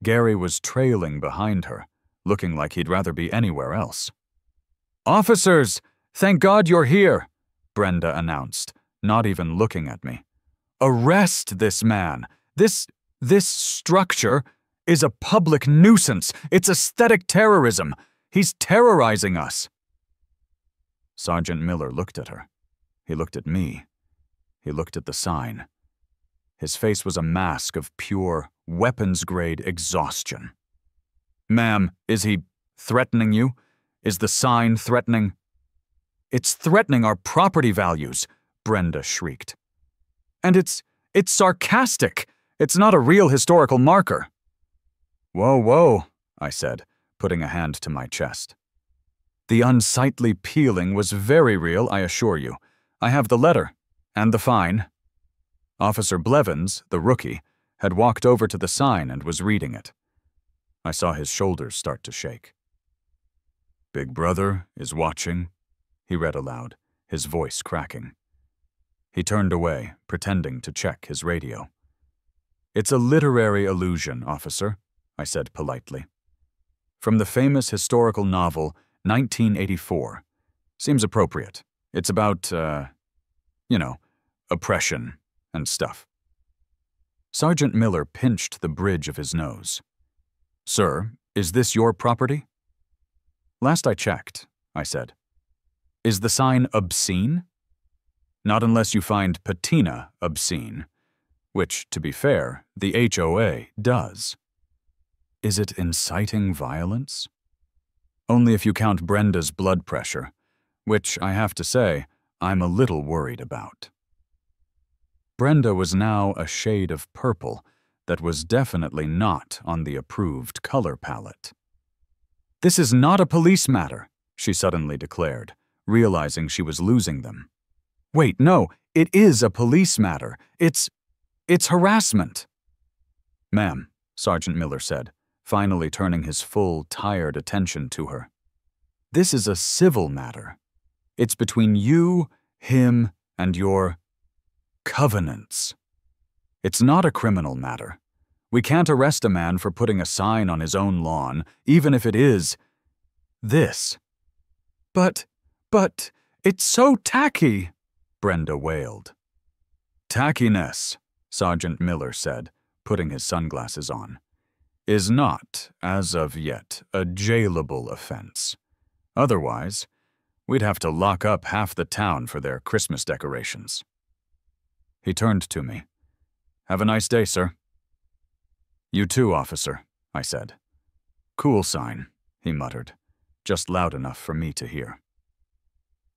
Gary was trailing behind her, looking like he'd rather be anywhere else. "Officers, thank God you're here," Brenda announced, not even looking at me. "Arrest this man. This structure is a public nuisance. It's aesthetic terrorism. He's terrorizing us." Sergeant Miller looked at her. He looked at me. He looked at the sign. His face was a mask of pure, weapons-grade exhaustion. Ma'am, is he threatening you? Is the sign threatening? It's threatening our property values, Brenda shrieked. And it's sarcastic. It's not a real historical marker. Whoa, whoa, I said, putting a hand to my chest. The unsightly peeling was very real, I assure you. I have the letter, and the fine. Officer Blevins, the rookie, had walked over to the sign and was reading it. I saw his shoulders start to shake. Big Brother is watching, he read aloud, his voice cracking. He turned away, pretending to check his radio. It's a literary allusion, officer, I said politely. From the famous historical novel 1984. Seems appropriate. It's about, oppression and stuff. Sergeant Miller pinched the bridge of his nose. Sir, is this your property? Last I checked, I said. Is the sign obscene? Not unless you find patina obscene, which, to be fair, the HOA does. Is it inciting violence? Only if you count Brenda's blood pressure, which, I have to say, I'm a little worried about. Brenda was now a shade of purple that was definitely not on the approved color palette. This is not a police matter, she suddenly declared, realizing she was losing them. Wait, no, it is a police matter. It's harassment. Ma'am, Sergeant Miller said, finally turning his full, tired attention to her. This is a civil matter. It's between you, him, and your covenants. It's not a criminal matter. We can't arrest a man for putting a sign on his own lawn, even if it is this. But, it's so tacky, Brenda wailed. Tackiness, Sergeant Miller said, putting his sunglasses on, is not, as of yet, a jailable offense. Otherwise, we'd have to lock up half the town for their Christmas decorations. He turned to me. Have a nice day, sir. You too, officer, I said. Cool sign, he muttered, just loud enough for me to hear.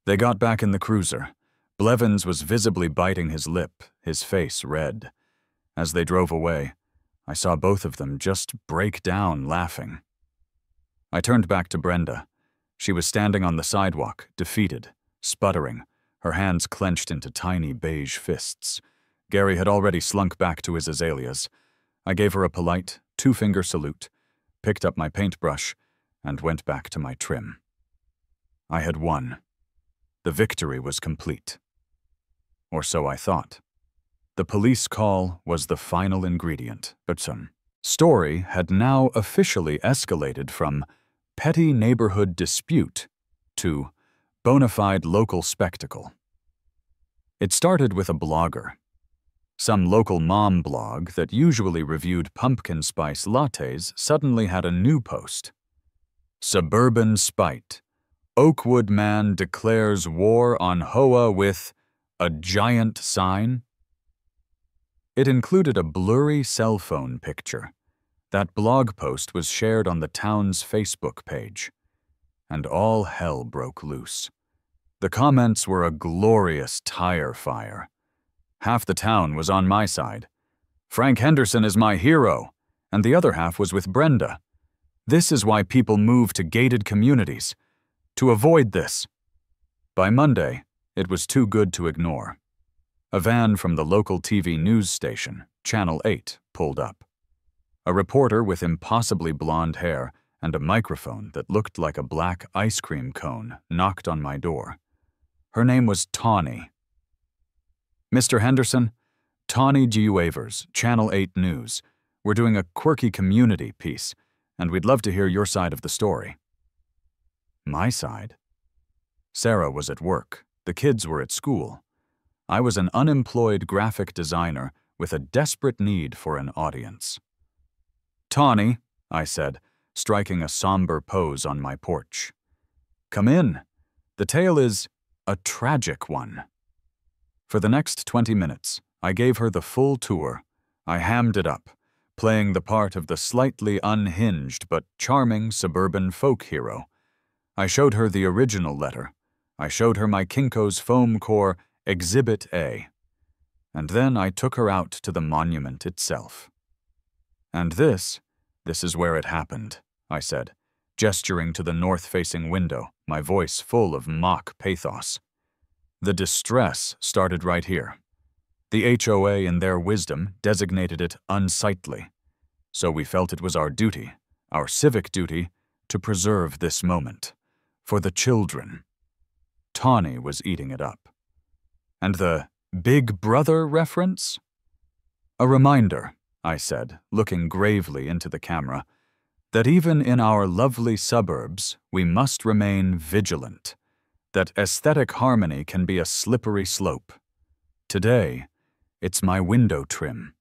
They got back in the cruiser. Blevins was visibly biting his lip, his face red. As they drove away, I saw both of them just break down laughing. I turned back to Brenda. She was standing on the sidewalk, defeated, sputtering, her hands clenched into tiny beige fists. Gary had already slunk back to his azaleas. I gave her a polite, two-finger salute, picked up my paintbrush, and went back to my trim. I had won. The victory was complete. Or so I thought. The police call was the final ingredient, but some story had now officially escalated from petty neighborhood dispute to bona fide local spectacle. It started with a blogger. Some local mom blog that usually reviewed pumpkin spice lattes suddenly had a new post. Suburban Spite. Oakwood man declares war on Hoa with a giant sign. It included a blurry cell phone picture. That blog post was shared on the town's Facebook page. And all hell broke loose. The comments were a glorious tire fire. Half the town was on my side. Frank Henderson is my hero, and the other half was with Brenda. This is why people move to gated communities, to avoid this. By Monday, it was too good to ignore. A van from the local TV news station, Channel 8, pulled up. A reporter with impossibly blonde hair and a microphone that looked like a black ice cream cone knocked on my door. Her name was Tawny. Mr. Henderson, Tawny G. Wavers, Channel 8 News. We're doing a quirky community piece, and we'd love to hear your side of the story. My side? Sarah was at work. The kids were at school. I was an unemployed graphic designer with a desperate need for an audience. Tawny, I said, striking a somber pose on my porch. Come in. The tale is a tragic one. For the next 20 minutes, I gave her the full tour. I hammed it up, playing the part of the slightly unhinged but charming suburban folk hero. I showed her the original letter. I showed her my Kinko's foam core Exhibit A. And then I took her out to the monument itself. And this is where it happened, I said, gesturing to the north-facing window, my voice full of mock pathos. The distress started right here. The HOA, in their wisdom, designated it unsightly. So we felt it was our duty, our civic duty, to preserve this moment. For the children. Tawny was eating it up. And the Big Brother reference? A reminder, I said, looking gravely into the camera, that even in our lovely suburbs, we must remain vigilant, that aesthetic harmony can be a slippery slope. Today, it's my window trim.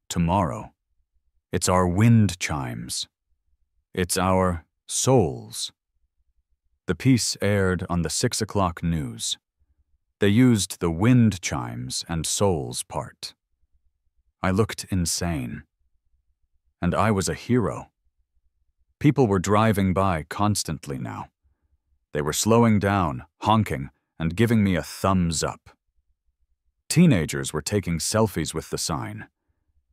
Tomorrow, it's our wind chimes. It's our souls. The piece aired on the 6 o'clock news. They used the wind chimes and souls part. I looked insane. And I was a hero. People were driving by constantly now. They were slowing down, honking, and giving me a thumbs up. Teenagers were taking selfies with the sign.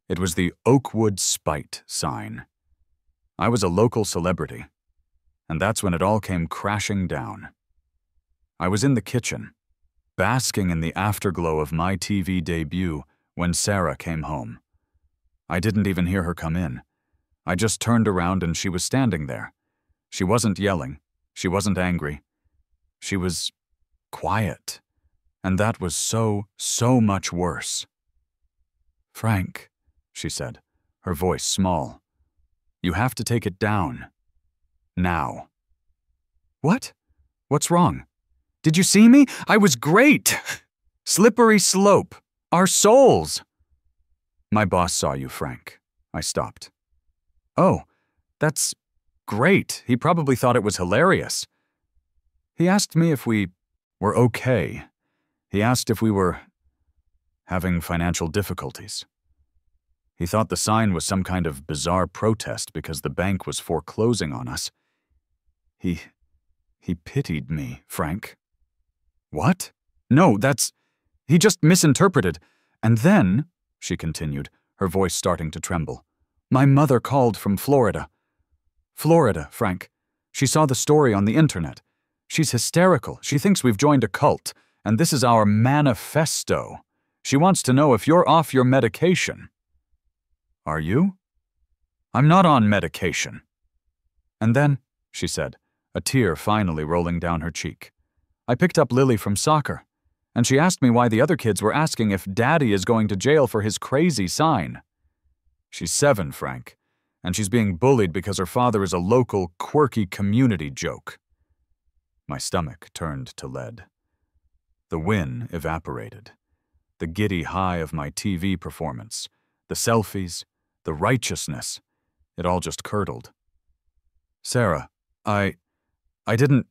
It was the Oakwood Spite sign. I was a local celebrity, and that's when it all came crashing down. I was in the kitchen, basking in the afterglow of my TV debut when Sarah came home. I didn't even hear her come in. I just turned around and she was standing there. She wasn't yelling. She wasn't angry. She was quiet. And that was so much worse. "Frank," she said, her voice small, "you have to take it down. Now." "What? What's wrong? Did you see me? I was great! Slippery slope. Our souls." "My boss saw you, Frank." I stopped. "Oh, that's great. He probably thought it was hilarious. He asked me if we were okay. He asked if we were having financial difficulties. He thought the sign was some kind of bizarre protest because the bank was foreclosing on us. He pitied me, Frank." "What? No, he just misinterpreted. And then," she continued, her voice starting to tremble, "my mother called from Florida. Florida, Frank. She saw the story on the internet. She's hysterical. She thinks we've joined a cult, and this is our manifesto. She wants to know if you're off your medication." "Are you?" "I'm not on medication." "And then," she said, a tear finally rolling down her cheek, "I picked up Lily from soccer, and she asked me why the other kids were asking if Daddy is going to jail for his crazy sign. She's 7, Frank, and she's being bullied because her father is a local, quirky community joke." My stomach turned to lead. The win evaporated. The giddy high of my TV performance, the selfies, the righteousness, it all just curdled. "Sarah, I didn't—"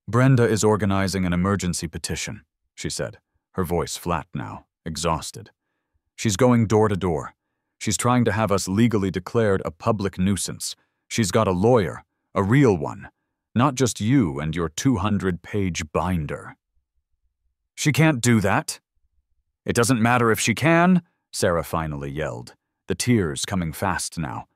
"Brenda is organizing an emergency petition," she said, her voice flat now, exhausted. "She's going door to door. She's trying to have us legally declared a public nuisance. She's got a lawyer, a real one, not just you and your 200-page binder." "She can't do that." "It doesn't matter if she can," Sarah finally yelled, the tears coming fast now.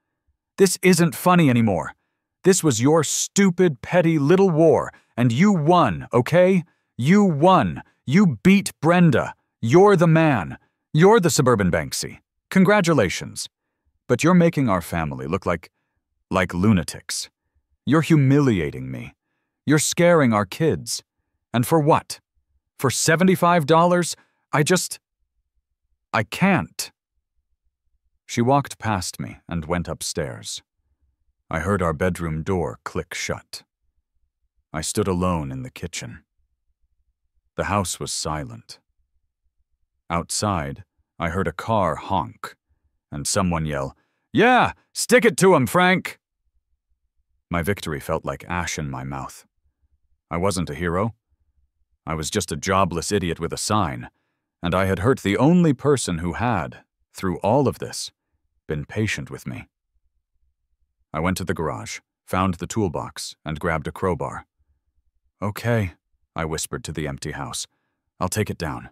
"This isn't funny anymore. This was your stupid, petty little war, and you won, okay? You won. You beat Brenda. You're the man. You're the suburban Banksy. Congratulations. But you're making our family look like lunatics. You're humiliating me. You're scaring our kids. And for what? For $75? I can't." She walked past me and went upstairs. I heard our bedroom door click shut. I stood alone in the kitchen. The house was silent. Outside, I heard a car honk, and someone yell, "Yeah, stick it to him, Frank!" My victory felt like ash in my mouth. I wasn't a hero. I was just a jobless idiot with a sign, and I had hurt the only person who had, through all of this, been patient with me. I went to the garage, found the toolbox, and grabbed a crowbar. "Okay," I whispered to the empty house. "I'll take it down."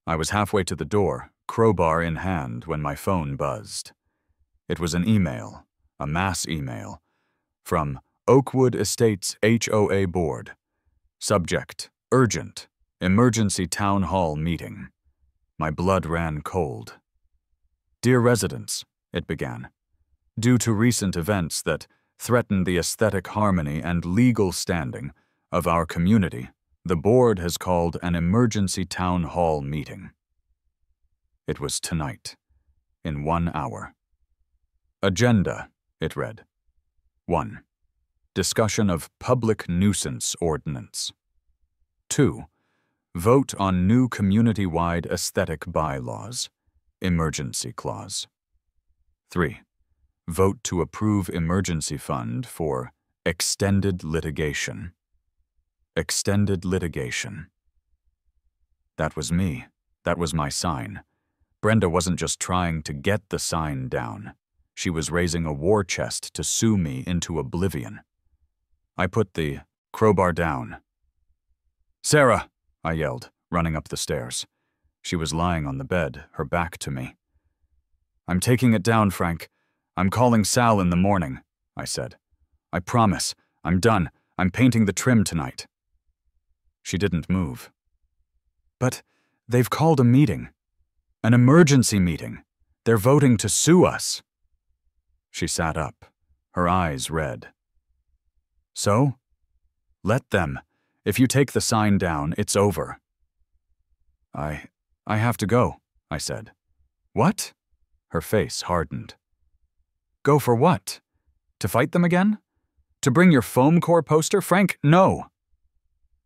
I was halfway to the door, crowbar in hand, when my phone buzzed. It was an email, a mass email, from Oakwood Estates HOA Board. Subject: Urgent, Emergency Town Hall Meeting. My blood ran cold. "Dear residents," it began, "due to recent events that threaten the aesthetic harmony and legal standing of our community, the board has called an emergency town hall meeting." It was tonight, in 1 hour. Agenda, it read. 1. Discussion of Public Nuisance Ordinance. 2. Vote on new community-wide aesthetic bylaws, Emergency Clause. 3. Vote to approve emergency fund for extended litigation. Extended litigation. That was me. That was my sign. Brenda wasn't just trying to get the sign down. She was raising a war chest to sue me into oblivion. I put the crowbar down. "Sarah!" I yelled, running up the stairs. She was lying on the bed, her back to me. "I'm taking it down, Frank. I'm calling Sal in the morning," I said. "I promise. I'm done. I'm painting the trim tonight." She didn't move. "But they've called a meeting. An emergency meeting. They're voting to sue us." She sat up, her eyes red. "So? Let them. If you take the sign down, it's over." I have to go," I said. "What?" Her face hardened. "Go for what? To fight them again? To bring your foam core poster? Frank, no!"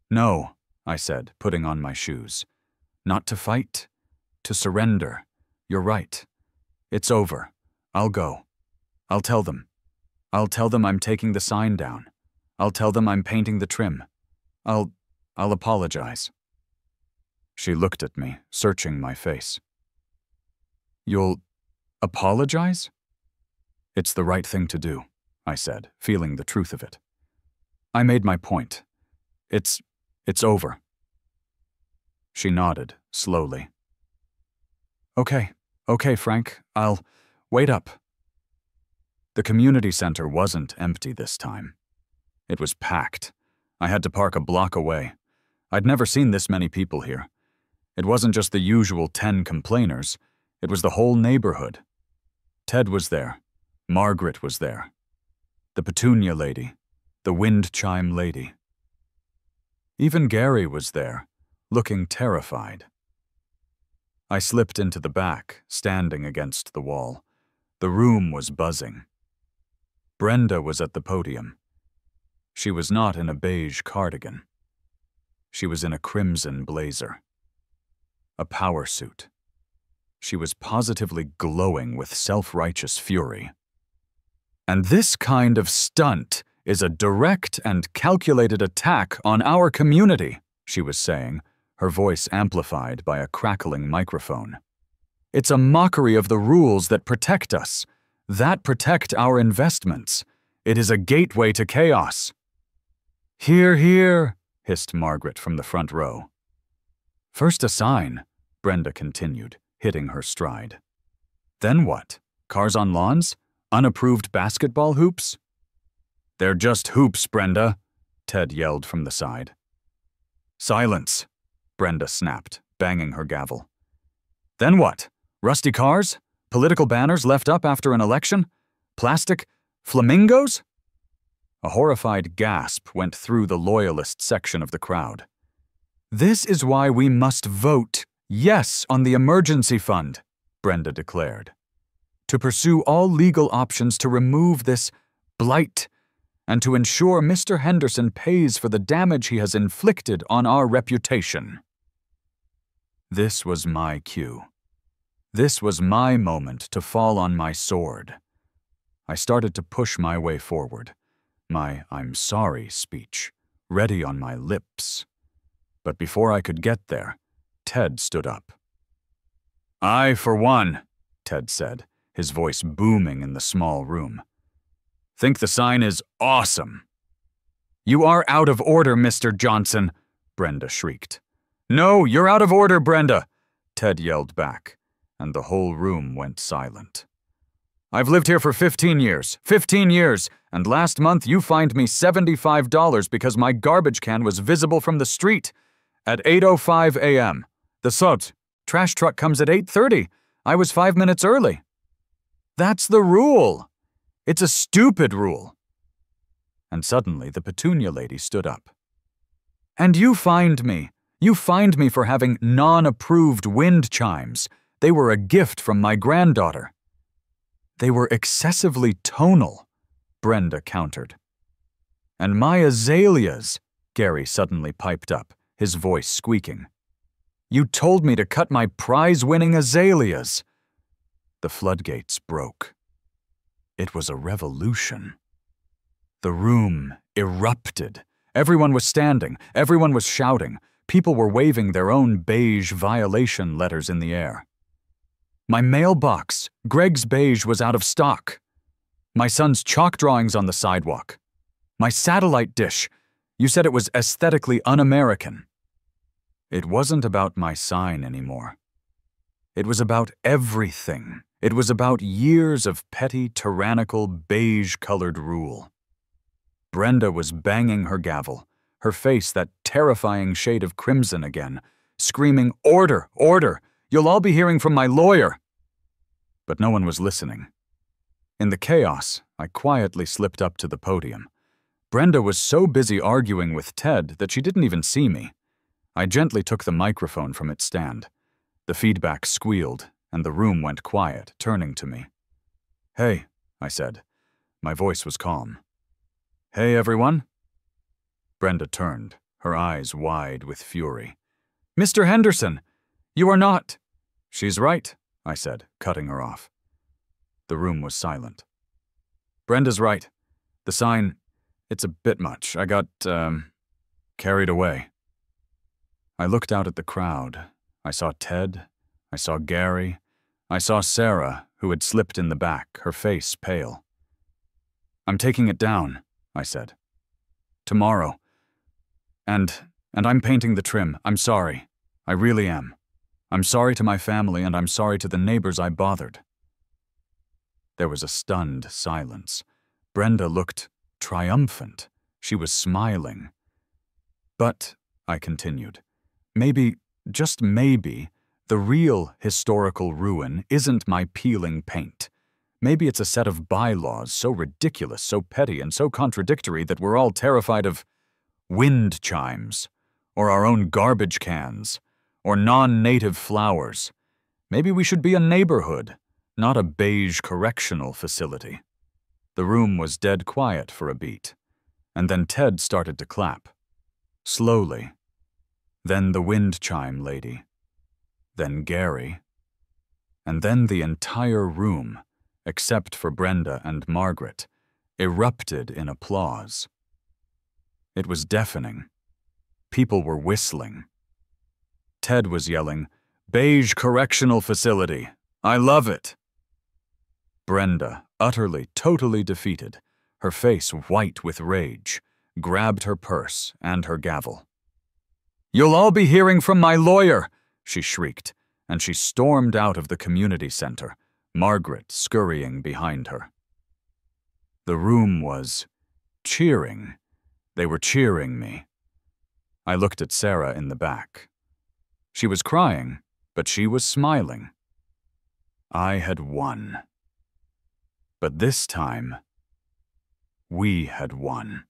"No," I said, putting on my shoes. "Not to fight. To surrender. You're right. It's over. I'll go. I'll tell them. I'll tell them I'm taking the sign down. I'll tell them I'm painting the trim. I'll apologize." She looked at me, searching my face. "You'll apologize?" "It's the right thing to do," I said, feeling the truth of it. "I made my point. It's over." She nodded, slowly. Okay, Frank, I'll wait up." The community center wasn't empty this time. It was packed. I had to park a block away. I'd never seen this many people here. It wasn't just the usual 10 complainers. It was the whole neighborhood. Ted was there. Margaret was there. The Petunia lady. The wind chime lady. Even Gary was there, looking terrified. I slipped into the back, standing against the wall. The room was buzzing. Brenda was at the podium. She was not in a beige cardigan. She was in a crimson blazer. A power suit. She was positively glowing with self-righteous fury. "And this kind of stunt is a direct and calculated attack on our community," she was saying, her voice amplified by a crackling microphone. "It's a mockery of the rules that protect us, that protect our investments. It is a gateway to chaos." "Hear, hear," hissed Margaret from the front row. "First a sign," Brenda continued, hitting her stride. "Then what? Cars on lawns? Unapproved basketball hoops?" "They're just hoops, Brenda," Ted yelled from the side. "Silence," Brenda snapped, banging her gavel. "Then what? Rusty cars? Political banners left up after an election? Plastic flamingos?" A horrified gasp went through the loyalist section of the crowd. "This is why we must vote yes on the emergency fund," Brenda declared. "To pursue all legal options to remove this blight and to ensure Mr. Henderson pays for the damage he has inflicted on our reputation." This was my cue. This was my moment to fall on my sword. I started to push my way forward, my "I'm sorry" speech ready on my lips. But before I could get there, Ted stood up. "I, for one," Ted said, his voice booming in the small room. "Think the sign is awesome." "You are out of order, Mr. Johnson," Brenda shrieked. "No, you're out of order, Brenda," Ted yelled back, and the whole room went silent. "I've lived here for 15 years, 15 years, and last month you fined me $75 because my garbage can was visible from the street at 8:05 a.m. The SOT trash truck comes at 8:30. I was 5 minutes early. That's the rule. It's a stupid rule." And suddenly the Petunia lady stood up. "And you fined me. You fined me for having non-approved wind chimes. They were a gift from my granddaughter." "They were excessively tonal," Brenda countered. "And my azaleas," Gary suddenly piped up, his voice squeaking. "You told me to cut my prize-winning azaleas." The floodgates broke. It was a revolution. The room erupted. Everyone was standing. Everyone was shouting. People were waving their own beige violation letters in the air. "My mailbox, Greg's beige, was out of stock. My son's chalk drawings on the sidewalk. My satellite dish, you said it was aesthetically un-American." It wasn't about my sign anymore. It was about everything. It was about years of petty, tyrannical, beige-colored rule. Brenda was banging her gavel, her face that terrifying shade of crimson again, screaming, "Order! Order! You'll all be hearing from my lawyer!" But no one was listening. In the chaos, I quietly slipped up to the podium. Brenda was so busy arguing with Ted that she didn't even see me. I gently took the microphone from its stand. The feedback squealed, and the room went quiet, turning to me. "Hey," I said. My voice was calm. "Hey, everyone." Brenda turned, her eyes wide with fury. "Mr. Henderson, you are not—" "She's right," I said, cutting her off. The room was silent. "Brenda's right. The sign, it's a bit much. I got, carried away." I looked out at the crowd. I saw Ted. I saw Gary. I saw Sarah, who had slipped in the back, her face pale. "I'm taking it down," I said. "Tomorrow. And I'm painting the trim. I'm sorry. I really am. I'm sorry to my family, and I'm sorry to the neighbors I bothered." There was a stunned silence. Brenda looked triumphant. She was smiling. "But," I continued, "maybe, just maybe, the real historical ruin isn't my peeling paint. Maybe it's a set of bylaws so ridiculous, so petty, and so contradictory that we're all terrified of wind chimes, or our own garbage cans, or non-native flowers. Maybe we should be a neighborhood, not a beige correctional facility." The room was dead quiet for a beat, and then Ted started to clap. Slowly. Then the wind chime lady. Then Gary. And then the entire room, except for Brenda and Margaret, erupted in applause. It was deafening. People were whistling. Ted was yelling, "Beige correctional facility. I love it." Brenda, utterly, totally defeated, her face white with rage, grabbed her purse and her gavel. "You'll all be hearing from my lawyer," she shrieked, and she stormed out of the community center, Margaret scurrying behind her. The room was cheering. They were cheering me. I looked at Sarah in the back. She was crying, but she was smiling. I had won. But this time, we had won.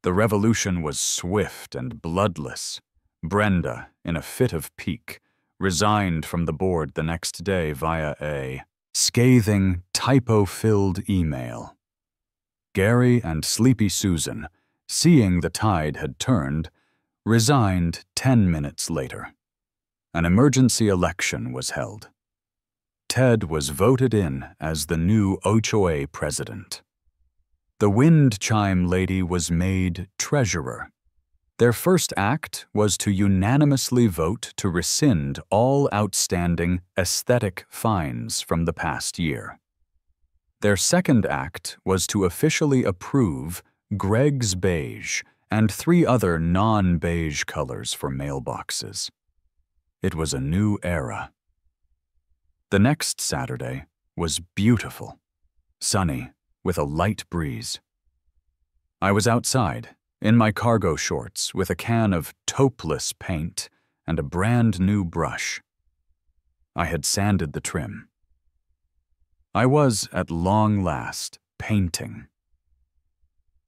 The revolution was swift and bloodless. Brenda, in a fit of pique, resigned from the board the next day via a scathing, typo-filled email. Gary and Sleepy Susan, seeing the tide had turned, resigned 10 minutes later. An emergency election was held. Ted was voted in as the new Ochoa president. The wind chime lady was made treasurer. Their first act was to unanimously vote to rescind all outstanding aesthetic fines from the past year. Their second act was to officially approve Greg's beige and 3 other non-beige colors for mailboxes. It was a new era. The next Saturday was beautiful, sunny, with a light breeze. I was outside, in my cargo shorts, with a can of Topeless paint and a brand new brush. I had sanded the trim. I was, at long last, painting.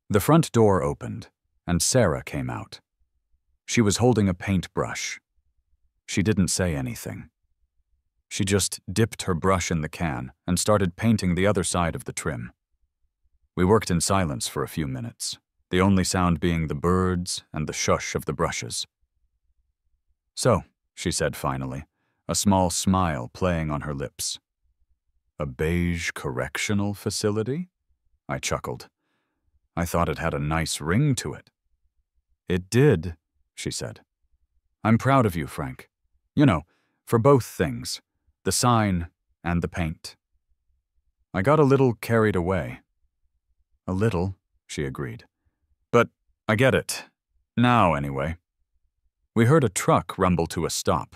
The front door opened, and Sarah came out. She was holding a paintbrush. She didn't say anything. She just dipped her brush in the can and started painting the other side of the trim. We worked in silence for a few minutes, the only sound being the birds and the shush of the brushes. "So," she said finally, a small smile playing on her lips. "A beige correctional facility?" I chuckled. I thought it had a nice ring to it. "It did," she said. "I'm proud of you, Frank. You know, for both things, the sign and the paint." I got a little carried away. "A little," she agreed. "But I get it. Now, anyway." We heard a truck rumble to a stop.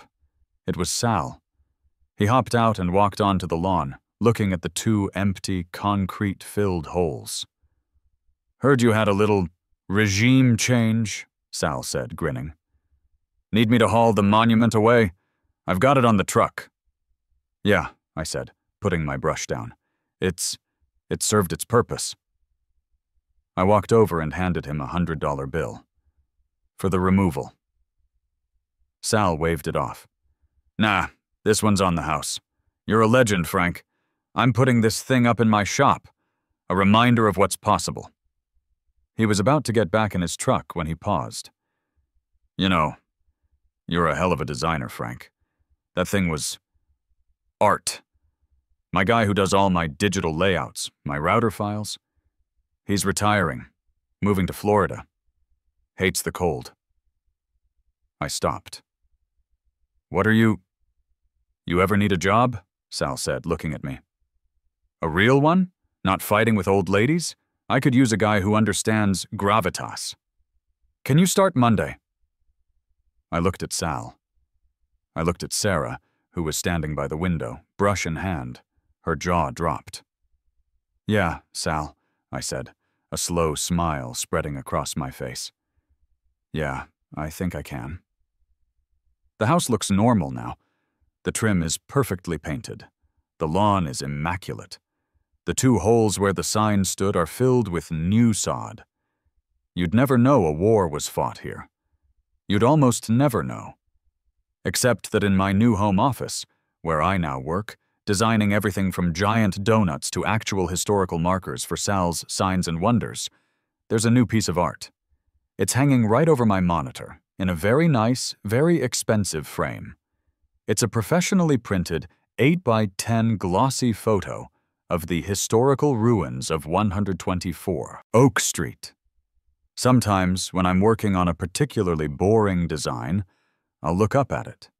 It was Sal. He hopped out and walked onto the lawn, looking at the 2 empty, concrete-filled holes. "Heard you had a little regime change," Sal said, grinning. "Need me to haul the monument away? I've got it on the truck." "Yeah," I said, putting my brush down. It served its purpose." I walked over and handed him a $100 bill. "For the removal." Sal waved it off. "Nah, this one's on the house. You're a legend, Frank. I'm putting this thing up in my shop. A reminder of what's possible." He was about to get back in his truck when he paused. "You know, you're a hell of a designer, Frank. That thing was art. My guy who does all my digital layouts, my router files, he's retiring, moving to Florida. Hates the cold." I stopped. "What are you ever need a job?" Sal said, looking at me. "A real one? Not fighting with old ladies? I could use a guy who understands gravitas. Can you start Monday?" I looked at Sal. I looked at Sarah, who was standing by the window, brush in hand. Her jaw dropped. "Yeah, Sal," I said, a slow smile spreading across my face. "Yeah, I think I can." The house looks normal now. The trim is perfectly painted. The lawn is immaculate. The 2 holes where the sign stood are filled with new sod. You'd never know a war was fought here. You'd almost never know. Except that in my new home office, where I now work, designing everything from giant donuts to actual historical markers for Sal's Signs and Wonders, there's a new piece of art. It's hanging right over my monitor, in a very nice, very expensive frame. It's a professionally printed 8x10 glossy photo of the historical ruins of 124 Oak Street. Sometimes, when I'm working on a particularly boring design, I'll look up at it.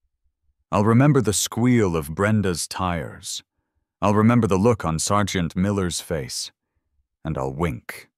I'll remember the squeal of Brenda's tires. I'll remember the look on Sergeant Miller's face. And I'll wink.